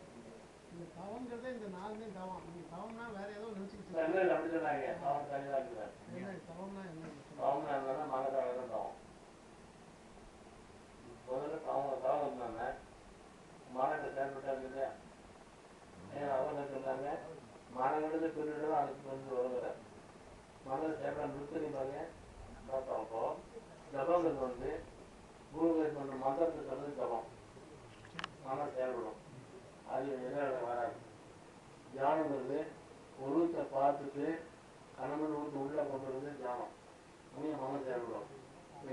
இந்த தவங்கிறதே இந்த நாலுமே தவம். நீங்கள் தவம்னா வேற ஏதோ நினச்சிக்கிட்டு இல்லை அப்படி சொன்னாங்க. தவம் தனியாக இருக்கிறேன். என்ன தவம்னா என்ன? தவம்னா இருந்தாலும் மனதாக தான் தவம். முதல்ல தவம் இருந்தாங்க. மானத்தை சேர்ந்துட்டாங்க இல்லையா? ஏன் அவங்க சொன்னாங்க மானங்கிறது பிரிவிடும் அதுக்கு வந்து வருகிற மனதை சேர்ந்தா நிறுத்திப்பாங்க. அப்போ ஜபங்கிறது வந்து குருவேத் பண்ணுற மந்திரத்தை சொல்றது ஜபம். மனம் செயல்படும். அது எதிராக வராது. தியானங்கிறது உருவத்தை பார்த்துட்டு கணவன் ஊருக்கு உள்ளே கொண்டு வந்து தியானம். உண்மையை மனம் செயல்படும்.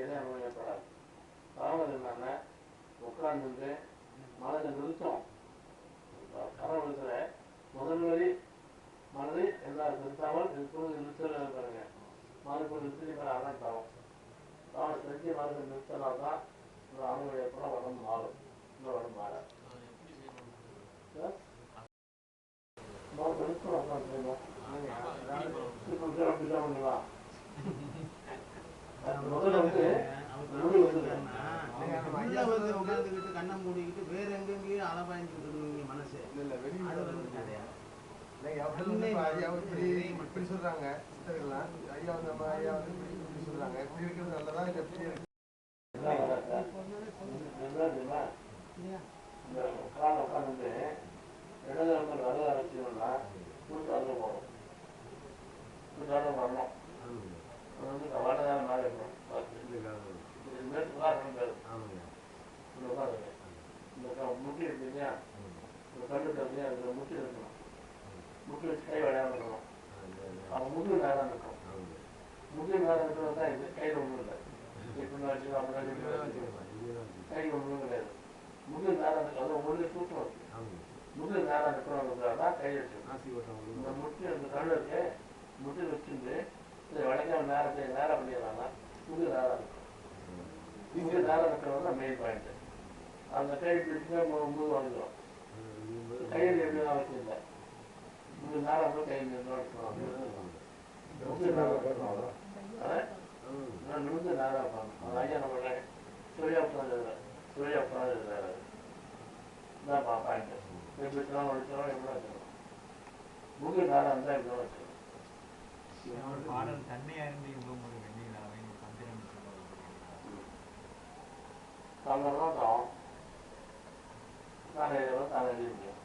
எதே அனுபவம் ஏற்படாது. தவம் இருந்தாங்க உட்கார்ந்து மனதை நிறுத்தம். கரம் இருக்கிற முதல் வரி மனதை எல்லாரும் நிறுத்தாமல் நிறுத்தல பாருங்க. மனது நிறுத்தி அதான் தவம். தவம் செஞ்சு மனதை நிறுத்தினால்தான் இந்த அனுபவம் ஏற்பட உடம்பு மாறும். இந்த உடம்பு மாற எப்படி செய்யணும்? முதல்ல வந்து நுடி வந்து உள்ள வந்து உட்காந்துக்கிட்டு கண்ணை மூடிக்கிட்டு வேற எங்கெங்கேயும் அலபாய்ஞ்சிட்டு இருக்கீங்க மனசு. இல்ல வெளியே அது வந்து கிடையாது. ஐயா இப்படி சொல்றாங்க சித்தர்கள்லாம். ஐயா வந்து நம்ம ஐயா வந்து இப்படி சொல்றாங்க. இப்படி இருக்கிறது நல்லதா இல்லை எப்படி இருக்கு? இந்த காலம் உட்காந்து இடது வந்து நல்ல அரசியல்னா கூட்டாளர் போகணும். கூட்டாளர் வரணும். அது வந்து வடதாரம் நாள் இருக்கணும். மேற்கு காரணம் பேர் இந்த உட்காருங்க. இந்த முட்டி இருக்கு இல்லையா, இந்த கண்டு தரலையா, அதில் முட்டி இருக்கணும். முட்டி வச்சு கை விளையாட இருக்கணும். அவன் முட்டு நேரம் இருக்கும். முட்டு நேரம் இருக்கிறது தான் இது. கையில் ஒன்றும் இல்லை. இப்படி வச்சு அப்படி கை ஒன்றும் கிடையாது. முட்டு நேரம் இருக்கு. அது உங்களுக்கு சூத்திரம் இருக்கு. முட்டு நேரம் இருக்கிறவங்க கை வச்சுக்கணும். இந்த முட்டி அந்த கல் இருக்கு, முட்டி வச்சுட்டு இதை வளைக்காம நேரத்தை நேரம் பண்ணிடுறாங்க. முட்டு நேரம் இருக்கும். இங்கே நேரம் இருக்கிறது தான் மெயின் பாயிண்ட். அந்த கை பிடிச்சா முது வாங்கிடும். கையில் எப்படி அவசியம் இல்லை. முது நேரம் கையில் நிமிந்து நேரம் இருப்பாங்க. அந்த ஐயா நம்ம சூர்யா உட்காந்து எழுதுறாரு. இதான் பாயிண்ட். எப்படி வச்சுக்கலாம் வச்சுக்கலாம் எப்படி வச்சுக்கலாம். முது நேரம் இருந்தால் எப்படி வச்சுக்கலாம். பாடல் தன்மையா இருந்து இவ்வளவு ஒரு வெண்ணிலாவை சந்திரன் தங்கதான் தான் தானே தானே எழுதி முடியும்.